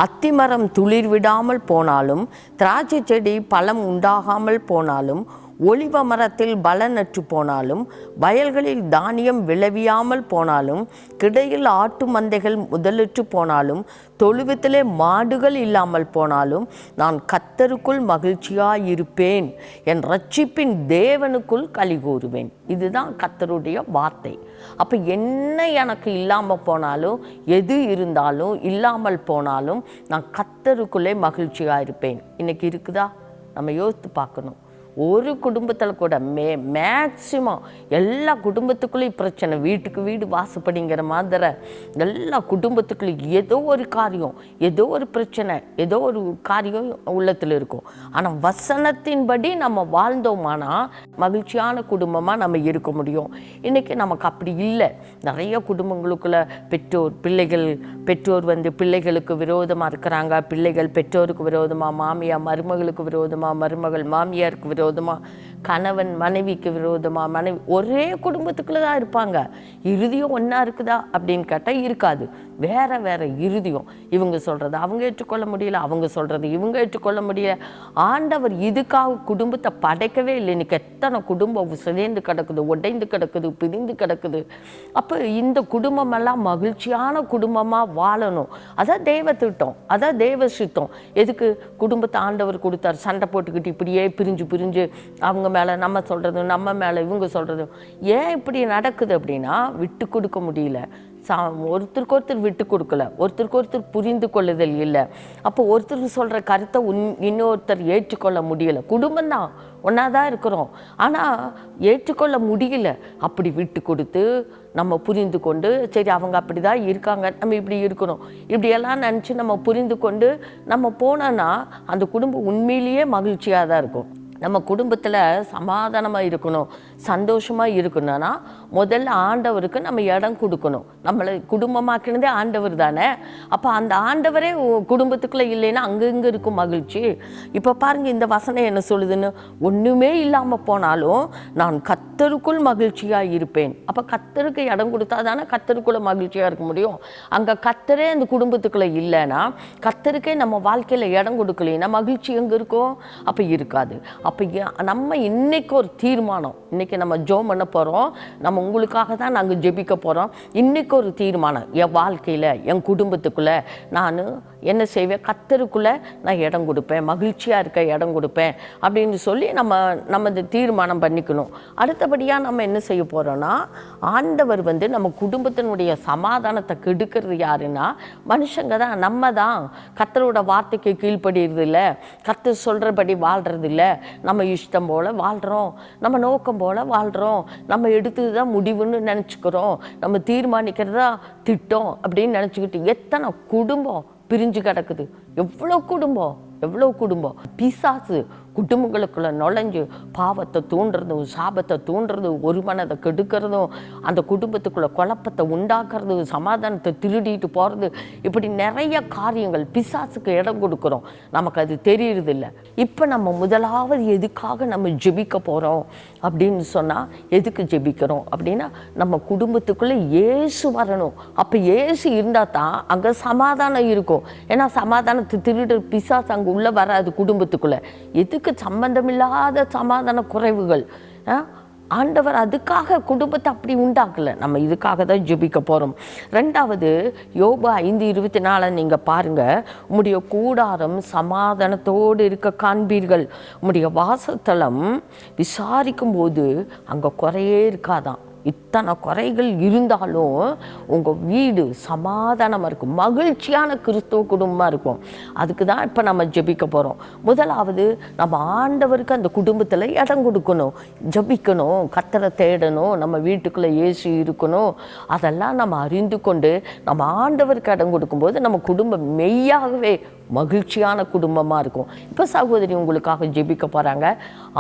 அத்திமரம் துளிர் விடாமல் போனாலும் திராட்சை செடி பழம் உண்டாகாமல் போனாலும் ஒலிவ மரத்தில் பலனற்று போனாலும், வயல்களில் தானியம் விளைவியாமல் போனாலும், கிடையில் ஆட்டு மந்தைகள் முதலற்று போனாலும், தொழுவத்திலே மாடுகள் இல்லாமல் போனாலும், நான் கர்த்தருக்குள் மகிழ்ச்சியாயிருப்பேன், என் ரட்சிப்பின் தேவனுக்குள் களி கூறுவேன். இதுதான் கர்த்தருடைய வார்த்தை. அப்போ என்ன எனக்கு இல்லாமல் போனாலும், எது இருந்தாலும், இல்லாமல் போனாலும், நான் கர்த்தருக்குள்ளே மகிழ்ச்சியாக இருப்பேன். இன்னைக்கு இருக்குதா? நம்ம யோசித்து பார்க்கணும். ஒரு குடும்பத்தில் கூட மேக்சிமம் எல்லா குடும்பத்துக்குள்ளேயும் பிரச்சனை. வீட்டுக்கு வீடு வாசப்படிங்கிற மாதிரி எல்லா குடும்பத்துக்குள்ளேயும் ஏதோ ஒரு காரியம், ஏதோ ஒரு பிரச்சனை, ஏதோ ஒரு காரியம் உள்ளத்தில் இருக்கும். ஆனால் வசனத்தின்படி நம்ம வாழ்ந்தோமானா மகிழ்ச்சியான குடும்பமாக நம்ம இருக்க முடியும். இன்றைக்கி நமக்கு அப்படி இல்லை. நிறைய குடும்பங்களுக்குள்ள பெற்றோர் வந்து பிள்ளைகளுக்கு விரோதமாக இருக்கிறாங்க, பிள்ளைகள் பெற்றோருக்கு விரோதமாக, மாமியார் மருமகளுக்கு விரோதமாக, மருமகள் மாமியாருக்கு விரோதமாக, கணவன் மனைவிக்கு விரோதமாக, மனைவி ஒரே குடும்பத்துக்குள்ள தான் இருப்பாங்க. இறுதியும் ஒன்றா இருக்குதா அப்படின்னு கேட்டால் இருக்காது. வேற வேற இறுதியும். இவங்க சொல்கிறது அவங்க ஏற்றுக்கொள்ள முடியல, அவங்க சொல்கிறது இவங்க ஏற்றுக்கொள்ள முடியல. ஆண்டவர் இதுக்காக குடும்பத்தை படைக்கவே இல்லை. இன்னைக்கு எத்தனை குடும்பம் சிதைந்து கிடக்குது, உடைந்து கிடக்குது, பிரிந்து கிடக்குது. அப்போ இந்த குடும்பமெல்லாம் மகிழ்ச்சியான குடும்பமாக வாழணும். அதான் தெய்வ திட்டம், அதான் தெய்வ சித்தம். எதுக்கு குடும்பத்தை ஆண்டவர் கொடுத்தார்? சண்டை போட்டுக்கிட்டு இப்படியே பிரிஞ்சு அவங்க மேலே நம்ம சொல்கிறது, நம்ம மேலே இவங்க சொல்கிறது. ஏன் இப்படி நடக்குது அப்படின்னா, விட்டு கொடுக்க முடியல. ஒருத்தருக்கு ஒருத்தர் விட்டு கொடுக்கல, ஒருத்தருக்கு ஒருத்தர் புரிந்து கொள்ளுதல் இல்லை. அப்போ ஒருத்தருக்கு சொல்கிற கருத்தை இன்னொருத்தர் ஏற்றுக்கொள்ள முடியலை. குடும்பம் தான், ஒன்றா தான் இருக்கிறோம், ஆனால் ஏற்றுக்கொள்ள முடியல. அப்படி விட்டு கொடுத்து நம்ம புரிந்து கொண்டு, சரி அவங்க அப்படி தான் இருக்காங்க, நம்ம இப்படி இருக்கணும், இப்படியெல்லாம் நினச்சி நம்ம புரிந்து கொண்டு நம்ம போனோன்னா அந்த குடும்பம் உண்மையிலேயே மகிழ்ச்சியாக தான் இருக்கும். நம்ம குடும்பத்தில் சமாதானமாக இருக்கணும், சந்தோஷமாக இருக்கணும்னா முதல்ல ஆண்டவருக்கு நம்ம இடம் கொடுக்கணும். நம்மளை குடும்பமாக்கினதே ஆண்டவர் தானே. அப்போ அந்த ஆண்டவரே குடும்பத்துக்குள்ளே இல்லைன்னா அங்கங்கே இருக்கும் மகிழ்ச்சி. இப்போ பாருங்கள், இந்த வசனம் என்ன சொல்லுதுன்னு, ஒன்றுமே இல்லாமல் போனாலும் நான் கர்த்தருக்குள் மகிழ்ச்சியாக இருப்பேன். அப்போ கர்த்தருக்கு இடம் கொடுத்தா தானே கர்த்தருக்குள்ளே மகிழ்ச்சியாக இருக்க முடியும். அங்கே கர்த்தரே அந்த குடும்பத்துக்குள்ளே இல்லைன்னா, கர்த்தருக்கே நம்ம வாழ்க்கையில் இடம் கொடுக்கலைன்னா மகிழ்ச்சி எங்கே இருக்கும்? அப்போ இருக்காது. அப்போ நம்ம இன்னைக்கு ஒரு தீர்மானம், இன்னைக்கு நம்ம ஜெபம் பண்ண போகிறோம், நம்ம உங்களுக்காக தான் நாங்கள் ஜெபிக்க போகிறோம். இன்னைக்கு ஒரு தீர்மானம், என் வாழ்க்கையில் என் குடும்பத்துக்குள்ளே நான் என்ன செய்வேன்? கர்த்தருக்குள்ளே நான் இடம் கொடுப்பேன், மகிழ்ச்சியாக இருக்க இடம் கொடுப்பேன் அப்படின்னு சொல்லி நம்ம இந்த தீர்மானம் பண்ணிக்கணும். அடுத்தபடியாக நம்ம என்ன செய்ய போகிறோன்னா, ஆண்டவர் வந்து நம்ம குடும்பத்தினுடைய சமாதானத்தை கெடுக்கிறது யாருன்னா மனுஷங்க தான், நம்ம தான். கர்த்தரோட வார்த்தைக்கு கீழ்ப்படுறது இல்லை, கர்த்தர் சொல்கிறபடி வாழ்கிறது இல்லை, நம்ம இஷ்டம் போல் வாழ்கிறோம், நம்ம நோக்கம் போல் வாழ்கிறோம், நம்ம எடுத்தது தான் முடிவுன்னு நினச்சிக்கிறோம், நம்ம தீர்மானிக்கிறதா திட்டம் அப்படின்னு நினச்சிக்கிட்டு எத்தனை குடும்பம் பிரிஞ்சு கிடக்குது. எவ்வளோ குடும்பம் பிசாசு குடும்பங்களுக்குள்ள நுழைஞ்சு பாவத்தை தூண்டுறதும், சாபத்தை தூண்டுறதும், ஒரு மனதை கெடுக்கிறதும், அந்த குடும்பத்துக்குள்ள குழப்பத்தை உண்டாக்குறது, சமாதானத்தை திருடிட்டு போகிறது, இப்படி நிறைய காரியங்கள் பிசாசுக்கு இடம் கொடுக்குறோம். நமக்கு அது தெரியறதில்லை. இப்போ நம்ம முதலாவது எதுக்காக நம்ம ஜெபிக்க போகிறோம் அப்படின்னு சொன்னால், எதுக்கு ஜெபிக்கிறோம் அப்படின்னா, நம்ம குடும்பத்துக்குள்ளே இயேசு வரணும். அப்போ இயேசு இருந்தால் தான் அங்கே சமாதானம் இருக்கும். ஏன்னா சமாதானத்தை திருடுற பிசாசு அங்கே உள்ளே வராது குடும்பத்துக்குள்ளே. எதுக்கு? சம்பந்தமில்லாத சமாதான குறைவுகள். ஆண்டவர் அதுக்காக குடும்பத்தை அப்படி உண்டாக்கல. நம்ம இதுக்காக தான் ஜெபிக்க போகிறோம். ரெண்டாவது, யோபு 5:24 நீங்கள் பாருங்கள். உம்முடைய கூடாரம் சமாதானத்தோடு இருக்க காண்பீர்கள், உம்முடைய வாசத்தலம் விசாரிக்கும் போது அங்கே குறையே இருக்காதான். இத்தனை குறைகள் இருந்தாலும் உங்கள் வீடு சமாதானமாக இருக்கும், மகிழ்ச்சியான கிறிஸ்துவ குடும்பமாக இருக்கும். அதுக்கு தான் இப்போ நம்ம ஜெபிக்க போகிறோம். முதலாவது, நம்ம ஆண்டவருக்கு அந்த குடும்பத்தில் இடம் கொடுக்கணும், ஜெபிக்கணும், கர்த்தரை தேடணும், நம்ம வீட்டுக்குள்ளே இயேசு இருக்கணும். அதெல்லாம் நம்ம அறிந்து கொண்டு நம்ம ஆண்டவருக்கு இடம் கொடுக்கும்போது நம்ம குடும்பம் மெய்யாகவே மகிழ்ச்சியான குடும்பமாக இருக்கும். இப்போ சகோதரி உங்களுக்காக ஜெபிக்க போகிறாங்க.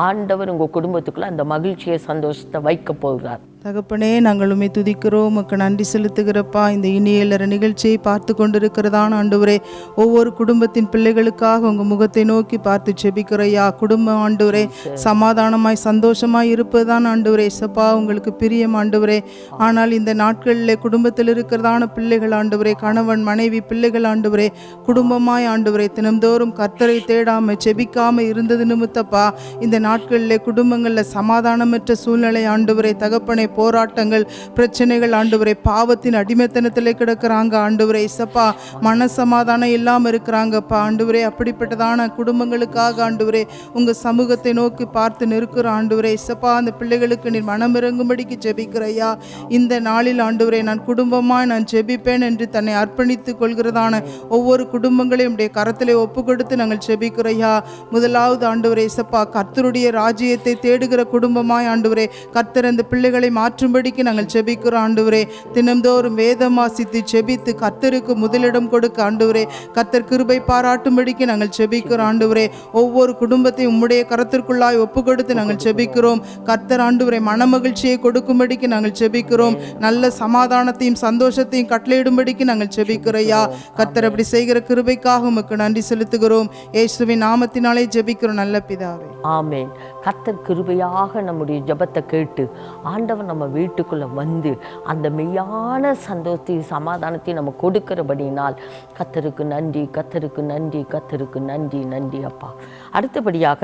ஆண்டவர் உங்கள் குடும்பத்துக்குள்ளே அந்த மகிழ்ச்சியை, சந்தோஷத்தை வைக்க போகிறார். தகப்பனே, நாங்கள் உம்மை துதிக்கிறோம், உமக்கு நன்றி செலுத்துகிறப்பா. இந்த இனியலற நிகழ்ச்சியை பார்த்து கொண்டிருக்கிறதான ஆண்டவரே, ஒவ்வொரு குடும்பத்தின் பிள்ளைகளுக்காக உங்கள் முகத்தை நோக்கி பார்த்து ஜெபிக்கிறையா. குடும்பம் ஆண்டவரே சமாதானமாய் சந்தோஷமாய் இருப்பதுதான் ஆண்டவரே சப்பா உங்களுக்கு பிரியம் ஆண்டவரே. ஆனால் இந்த நாட்களில் குடும்பத்தில் இருக்கிறதான பிள்ளைகள் ஆண்டவரே, கணவன் மனைவி பிள்ளைகள் ஆண்டவரே, குடும்பமாய் ஆண்டவரே தினம்தோறும் கர்த்தரை தேடாம செபிக்காம இருந்தது நிமித்தப்பா இந்த நாட்களில் குடும்பங்களில் சமாதானமற்ற சூழ்நிலை ஆண்டவரே தகப்பனை போராட்டங்கள் பிரச்சனைகள் ஆண்டவரே பாவத்தின் அடிமைத்தனத்திலே கிடக்கிறாங்க ஆண்டவரே இசப்பா மனசமாதானம் இல்லாமல் இருக்கிறாங்கப்பா ஆண்டவரே அப்படிப்பட்டதான குடும்பங்களுக்காக ஆண்டவரே உங்கள் சமூகத்தை நோக்கி பார்த்து நிற்கிற ஆண்டவரே இசப்பா அந்த பிள்ளைகளுக்கு நீர் மனமிறங்கும்படிக்கு ஜெபிக்கிறையா இந்த நாளில் ஆண்டவரே நான் குடும்பமாய் நான் ஜெபிப்பேன் என்று தன்னை அர்ப்பணித்து கொள்கிறதான ஒவ்வொரு குடும்பங்களையும் உடைய கரத்திலே ஒப்பு கொடுத்து நாங்கள் ஜெபிக்கிறையா. முதலாவது ஆண்டவரே இசப்பா கர்த்தருடைய ராஜ்யத்தை தேடுகிற குடும்பமாய் ஆண்டவரே கர்த்தர் அந்த பிள்ளைகளை மாற்றும்படிக்கு நாங்கள் ஜெபிக்கிறோம் ஆண்டவரே. தினம்தோறும் வேதம் வாசித்து ஜெபித்து கர்த்தருக்கு முதலிடம் கொடுக்க ஆண்டவரே கர்த்தர் கிருபை பாராட்டும்படிக்கு நாங்கள் ஜெபிக்கிறோம் ஆண்டவரே. ஒவ்வொரு குடும்பத்தையும் உம்முடைய கரத்திற்குள்ளாய் ஒப்பு கொடுத்து நாங்கள் ஜெபிக்கிறோம். கர்த்தர் ஆண்டவரே மனமகிழ்ச்சியை கொடுக்கும்படிக்கு நாங்கள் ஜெபிக்கிறோம். நல்ல சமாதானத்தையும் சந்தோஷத்தையும் கட்டளையிடும்படிக்கு நாங்கள் ஜெபிக்கிறையா. கர்த்தர் அப்படி செய்கிற கிருபைக்காக உமக்கு நன்றி செலுத்துகிறோம். இயேசுவின் நாமத்தினாலே ஜெபிக்கிறோம் நல்ல பிதாவே. ஆமேன். கர்த்தர் கிருபையாக நம்முடைய ஜெபத்தை கேட்டு ஆண்டவர் நம்ம வீட்டுக்குள்ளே வந்து அந்த மெய்யான சந்தோஷத்தையும் சமாதானத்தையும் நம்ம கொடுக்கிறபடினால் கர்த்தருக்கு நன்றி, கர்த்தருக்கு நன்றி, கர்த்தருக்கு நன்றி, நன்றி அப்பா. அடுத்தபடியாக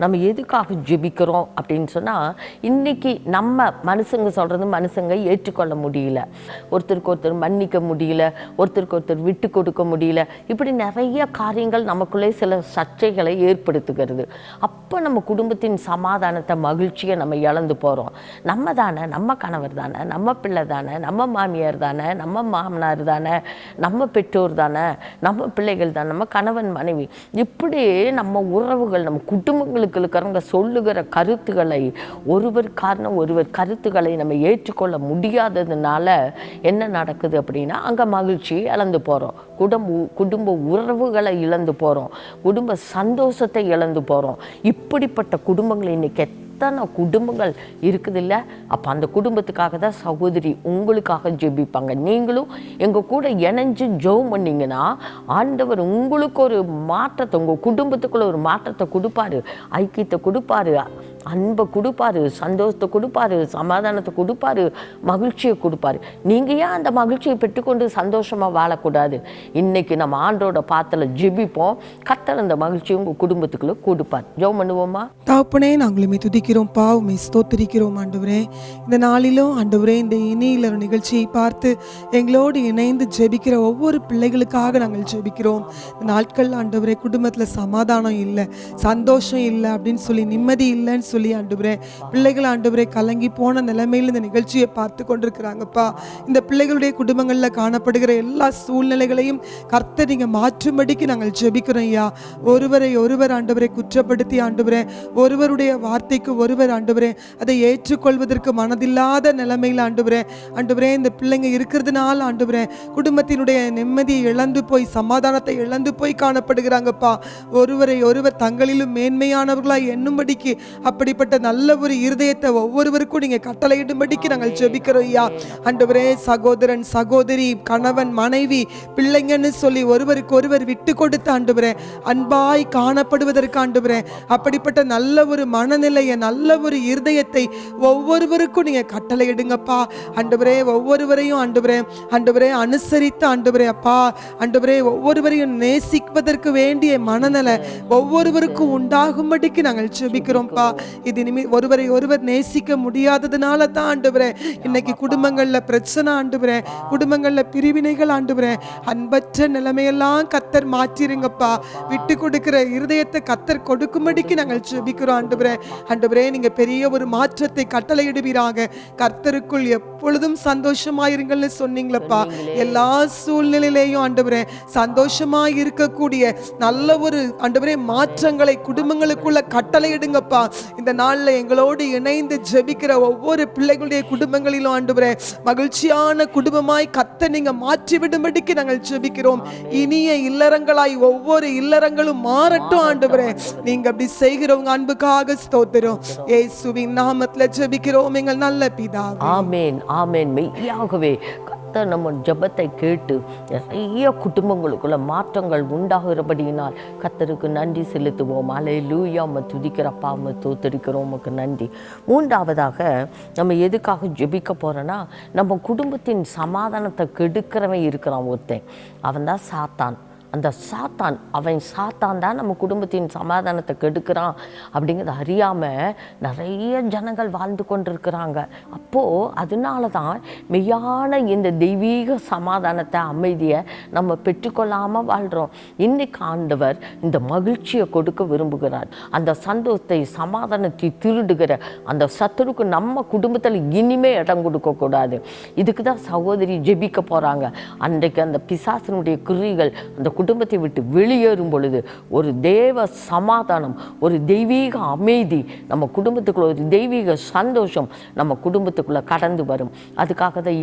நம்ம எதுக்காக ஜெபிக்கிறோம் அப்படின்னு சொன்னால், இன்றைக்கி நம்ம மனுஷங்க சொல்கிறது மனுஷங்க ஏற்றுக்கொள்ள முடியல, ஒருத்தருக்கு ஒருத்தர் மன்னிக்க முடியல, ஒருத்தருக்கு ஒருத்தர் விட்டு கொடுக்க முடியல, இப்படி நிறைய காரியங்கள் நமக்குள்ளே சில சர்ச்சைகளை ஏற்படுத்துகிறது. அப்போ நம்ம குடும்பத்தின் சமாதானத்தை மகிழ்ச்சியை நம்ம இழந்து போகிறோம். நம்ம தானே, நம்ம கணவர் தானே, நம்ம பிள்ளை தானே, நம்ம மாமியார் தானே, நம்ம மாமனார் தானே, நம்ம பெற்றோர் தானே, நம்ம பிள்ளைகள் தானே, நம்ம கணவன் மனைவி, இப்படி நம்ம உறவுகள் நம்ம குடும்பங்களுக்கு இருக்கிறவங்க சொல்லுகிற கருத்துக்களை ஒருவர் காரணம் ஒருவர் கருத்துக்களை நம்ம ஏற்றுக்கொள்ள முடியாததுனால என்ன நடக்குது அப்படின்னா, அங்கே மகிழ்ச்சியை இழந்து போகிறோம், குடும்ப உறவுகளை இழந்து போகிறோம், குடும்ப சந்தோஷத்தை இழந்து போகிறோம். இப்படிப்பட்ட குடும்பங்கள் இன்றைக்கி எத்தனை குடும்பங்கள் இருக்குது இல்லை? அப்போ அந்த குடும்பத்துக்காக தான் சகோதரி உங்களுக்காக ஜெபிப்பாங்க. நீங்களும் எங்கள் கூட இணைஞ்சு ஜெபம் பண்ணிங்கன்னா ஆண்டவர் உங்களுக்கு ஒரு மாற்றத்தை, உங்கள் குடும்பத்துக்குள்ள ஒரு மாற்றத்தை கொடுப்பாரு, ஐக்கியத்தை கொடுப்பாரு, அன்பை கொடுப்பாரு, சந்தோஷத்தை கொடுப்பாரு, சமாதானத்தை கொடுப்பாரு, மகிழ்ச்சியை கொடுப்பாரு. நீங்கள் ஏன் அந்த மகிழ்ச்சியை பெற்றுக்கொண்டு சந்தோஷமாக வாழக்கூடாது? இன்றைக்கி நம்ம ஆண்டோட பாத்தில் ஜெபிப்போம். கர்த்தர் அந்த மகிழ்ச்சியை உங்கள் குடும்பத்துக்குள்ளே கொடுப்பார். ஜெபம் பண்ணுவோமா? தகப்பனே, நாங்களுமே துதிக்கிறோம்ப்பா, உம்மை ஸ்தோத்திரிக்கிறோம் ஆண்டவரே. இந்த நாளிலும் ஆண்டவரே இந்த இனியில நிகழ்ச்சியை பார்த்து எங்களோடு இணைந்து ஜெபிக்கிற ஒவ்வொரு பிள்ளைகளுக்காக நாங்கள் ஜெபிக்கிறோம். இந்த நாட்கள் ஆண்டவரே குடும்பத்தில் சமாதானம் இல்லை, சந்தோஷம் இல்லை அப்படின்னு சொல்லி, நிம்மதி இல்லைன்னு சொல்லி ஆண்டவரே பிள்ளைகள் ஆண்டவரே கலங்கி போன நிலைமையில் இந்த நிகழ்ச்சியை பார்த்து கொண்டிருக்கிறாங்கப்பா. இந்த பிள்ளைகளுடைய குடும்பங்களில் காணப்படுகிற எல்லா சூழ்நிலைகளையும் கர்த்தர் நீங்கள் மாற்றும்படிக்கு நாங்கள் ஜெபிக்கிறோம் ஐயா. ஒருவரை ஒருவர் ஆண்டவரை குற்றப்படுத்தி ஆண்டவரே ஒருவருடைய வார்த்தைக்கு ஒருவர் ஆண்டவரே அதை ஏற்றுக்கொள்வதற்கு மனதில்லாத நிலைமையில் ஆண்டவரே இந்த பிள்ளைங்க இருக்கிறதுனால ஆண்டவரே குடும்பத்தினுடைய நிம்மதியை இழந்து போய் சமாதானத்தை இழந்து போய் காணப்படுகிறாங்கப்பா. ஒருவரை ஒருவர் தங்களிலும் மேன்மையானவர்களாய் எண்ணும்படிக்கு அப்படிப்பட்ட நல்ல ஒரு இருதயத்தை ஒவ்வொருவருக்கும் நீங்க கட்டளையிடும்படிக்கு நாங்கள் ஜெபிக்கிறோம் ஐயா. ஆண்டவரே சகோதரன் சகோதரி கணவன் மனைவி பிள்ளைங்கன்னு சொல்லி ஒருவருக்கு ஒருவர் விட்டு கொடுத்து ஆண்டவரே அன்பாய் காணப்படுவதற்கு ஆண்டவரே அப்படிப்பட்ட நல்ல ஒரு மனநிலையை நல்ல ஒரு இருதயத்தை ஒவ்வொருவருக்கும் நீங்க கட்டளையிடுங்கப்பா. ஆண்டவரே ஒவ்வொருவரையும் ஆண்டவரே அனுசரித்து ஆண்டவரே அப்பா ஆண்டவரே ஒவ்வொருவரையும் நேசிப்பதற்கு வேண்டிய மனநிலை ஒவ்வொருவருக்கும் உண்டாகும்படிக்கு நாங்கள் ஜெபிக்கிறோம்ப்பா. இது ஒருவரை ஒருவர் நேசிக்க முடியாததுனால தான் ஆண்டவரே இன்னைக்கு குடும்பங்கள்ல பிரச்சனை ஆண்டவரே, குடும்பங்கள்ல பிரிவினைகள் ஆண்டவரே, அன்பற்ற நிலைமையெல்லாம் கர்த்தர் மாற்றிருங்கப்பா. விட்டு கொடுக்கிற இருதயத்தை கர்த்தர் கொடுக்கும்படிக்கு நாங்கள் ஜெபிக்கிறோம் ஆண்டவரே நீங்க பெரிய ஒரு மாற்றத்தை கட்டளையிடுவீராக. கர்த்தருக்குள் எப்பொழுதும் சந்தோஷமாயிருங்கள்னு சொன்னீங்களப்பா. எல்லா சூழ்நிலையிலேயும் ஆண்டவரே சந்தோஷமாய் இருக்கக்கூடிய நல்ல ஒரு ஆண்டவரே மாற்றங்களை குடும்பங்களுக்குள்ள கட்டளையிடுங்கப்பா. இந்த நாள்ல எங்களோடு இணைந்து ஜெபிக்கிற ஒவ்வொரு பிள்ளைகளுடைய குடும்பங்களிலும் ஆண்டவரே மகிழ்ச்சியான குடும்பமாய் கர்த்தர் நீங்க மாற்றி விடும்படிக்கு நாங்கள் ஜெபிக்கிறோம். இனிய இல்லறங்களாய் ஒவ்வொரு இல்லறங்களும் மாறட்டும் ஆண்டவரே. நீங்க அப்படி செய்கிறவங்க அன்புக்காக ஸ்தோத்திரம். இயேசுவின் நாமத்துல ஜெபிக்கிறோம் எங்கள் நல்ல பிதாவே. ஆமென், ஆமென். மெய்யாகவே கர்த்தர் நம்ம ஜெபத்தை கேட்டு நிறைய குடும்பங்களுக்குள்ள மாற்றங்கள் உண்டாகிறபடியினால் கர்த்தருக்கு நன்றி செலுத்துவோம். அல்லேலூயா. உம்மை துதிக்கிறப்பா, உம்மை தோத்தரிக்கிறோம், உமக்கு நன்றி. மூன்றாவதாக நம்ம எதுக்காக ஜெபிக்க போகிறோன்னா, நம்ம குடும்பத்தின் சமாதானத்தை கெடுக்கிறவன் இருக்கிறான் ஒருத்தன், அவன் தான் சாத்தான். அந்த சாத்தான் தான் நம்ம குடும்பத்தின் சமாதானத்தை கெடுக்கிறான் அப்படிங்கிறத அறியாமல் நிறைய ஜனங்கள் வாழ்ந்து கொண்டிருக்கிறாங்க. அப்போது அதனால தான் மெய்யான இந்த தெய்வீக சமாதானத்தை, அமைதியை நம்ம பெற்றுக்கொள்ளாமல் வாழ்கிறோம். இன்னைக்கு ஆண்டவர் இந்த மகிழ்ச்சியை கொடுக்க விரும்புகிறார். அந்த சந்தோஷத்தை, சமாதானத்தை திருடுகிற அந்த சத்துருக்கு நம்ம குடும்பத்தில் இனிமே இடம் கொடுக்கக்கூடாது. இதுக்கு தான் சகோதரி ஜெபிக்க போகிறாங்க. அன்றைக்கு அந்த பிசாசனுடைய கிரிகள் அந்த குடும்பத்தை விட்டு வெளியேறும் பொழுது ஒரு தேவ சமாதானம், ஒரு தெய்வீக அமைதி நம்ம குடும்பத்துக்குள்ள, ஒரு தெய்வீக சந்தோஷம் நம்ம குடும்பத்துக்குள்ள கடந்து வரும். அதுக்காக தான்